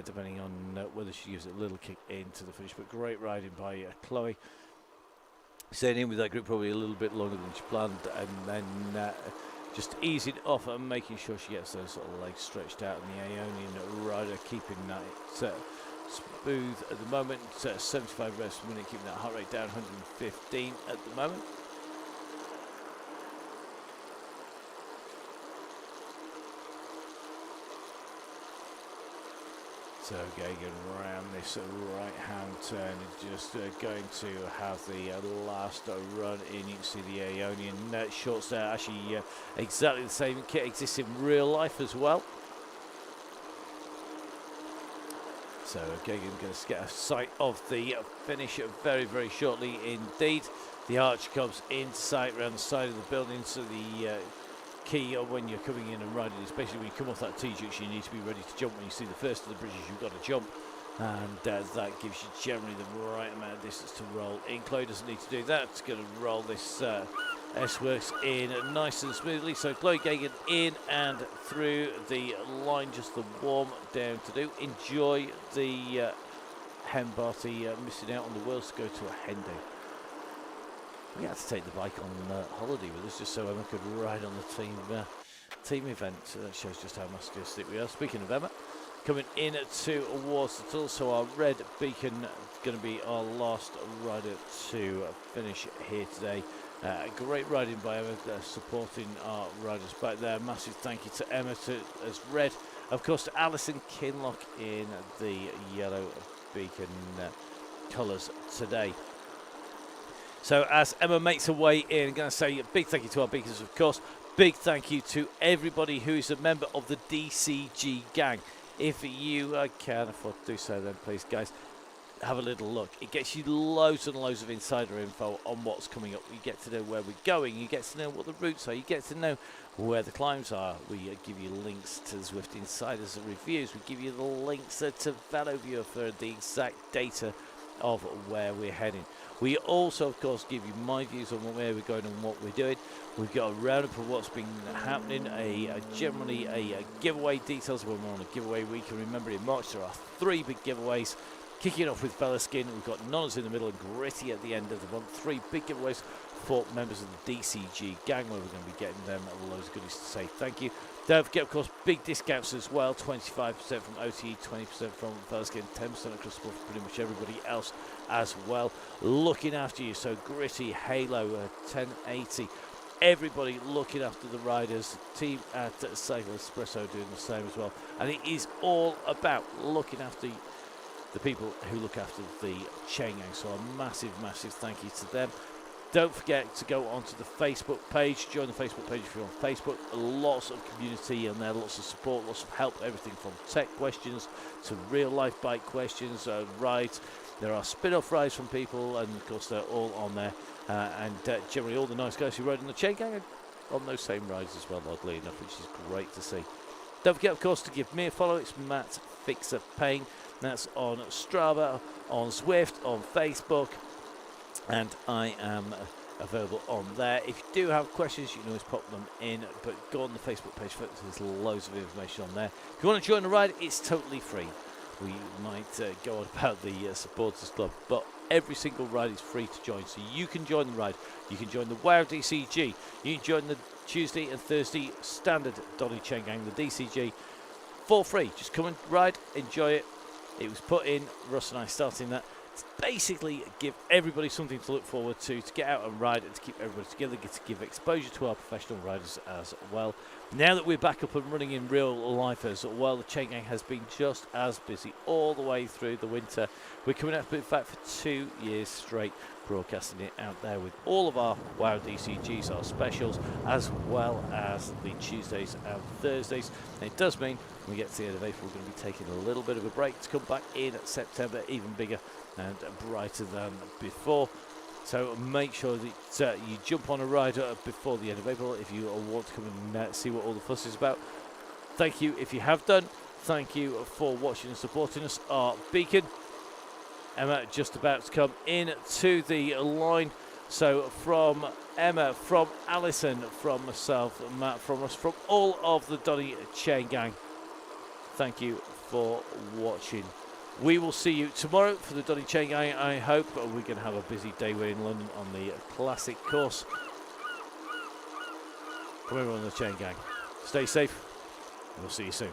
depending on whether she gives it a little kick into the finish. But great riding by Chloe. Staying in with that group probably a little bit longer than she planned, and then just easing off and making sure she gets those sort of legs stretched out. And the Aeonian rider keeping that smooth at the moment. 75 revs per minute, keeping that heart rate down, 115 at the moment. So Gagan around this right-hand turn is just going to have the last run in. You can see the Aeonian shorts there. Actually, exactly the same kit exists in real life as well. So Gagan going to get a sight of the finish very, very shortly indeed. The arch comes into sight around the side of the building, so the key when you're coming in and riding, especially when you come off that T-junction, you need to be ready to jump. When you see the first of the bridges, you've got to jump, and that gives you generally the right amount of distance to roll in. Chloe doesn't need to do that. It's going to roll this S-Works in nice and smoothly. So Chloe Gagan in and through the line, just the warm down to do. Enjoy the Hembarty, missing out on the worlds to go to a Hendo. We had to take the bike on holiday with us just so Emma could ride on the team event. So that shows just how masochistic we are. Speaking of Emma, coming in towards the tunnel. So our red beacon is going to be our last rider to finish here today. Great riding by Emma, supporting our riders back there. Massive thank you to Emma as red. Of course, to Alison Kinlock in the yellow beacon colours today. So as Emma makes her way in, I'm going to say a big thank you to our beacons, of course. Big thank you to everybody who is a member of the DCG gang. If you can afford to do so, then please, guys, have a little look. It gets you loads and loads of insider info on what's coming up. You get to know where we're going. You get to know what the routes are. You get to know where the climbs are. We give you links to the Zwift Insiders reviews. We give you the links to VeloViewer for the exact data of where we're heading. We also, of course, give you my views on where we're going and what we're doing. We've got a roundup of what's been happening, generally a giveaway details when we're on a giveaway week. And remember, in March there are 3 big giveaways. Kicking off with Bella Skin, we've got Nonners in the middle and Gritty at the end of the month. 3 big giveaways for members of the DCG gang, where we're going to be getting them loads of goodies to say thank you. Don't forget, of course, big discounts as well. 25% from OTE, 20% from Bella Skin, 10% across the board for pretty much everybody else as well. Looking after you, so Gritty, Halo, 1080. Everybody looking after the riders. Team at Cycle Espresso doing the same as well. And it is all about looking after the people who look after the Chaingang. So a massive, massive thank you to them. Don't forget to go onto the Facebook page. Join the Facebook page if you're on Facebook. Lots of community and there, lots of support, lots of help. Everything from tech questions to real life bike questions, rides. There are spin-off rides from people, and of course they're all on there. And generally all the nice guys who ride in the Chaingang are on those same rides as well, oddly enough, which is great to see. Don't forget, of course, to give me a follow. It's Matt Fixer Payne. That's on Strava, on Zwift, on Facebook, and I am available on there. If you do have questions, you can always pop them in, but go on the Facebook page, there's loads of information on there. If you want to join the ride, it's totally free. We might go on about the supporters club, but every single ride is free to join, so you can join the ride. You can join the WOWDCG, you can join the Tuesday and Thursday standard Donny Chaingang, the DCG, for free. Just come and ride, enjoy it. It was put in, Russ and I starting that, to basically give everybody something to look forward to get out and ride and to keep everybody together, to give exposure to our professional riders as well. Now that we're back up and running in real life as well, the Chaingang has been just as busy all the way through the winter. We're coming up, in fact, for 2 years straight, broadcasting it out there with all of our WOWDCGs, our specials, as well as the Tuesdays and Thursdays. And it does mean when we get to the end of April, we're going to be taking a little bit of a break to come back in at September, even bigger and brighter than before. So make sure that you jump on a ride before the end of April if you want to come and see what all the fuss is about. Thank you if you have done. Thank you for watching and supporting us. Our beacon, Emma, just about to come in to the line. So from Emma, from Alison, from myself, Matt, from us, from all of the Donny Chaingang, thank you for watching. We will see you tomorrow for the Donny Chaingang, I hope. We're going to have a busy day. We're in London on the classic course. From everyone on the Chaingang, stay safe. We'll see you soon.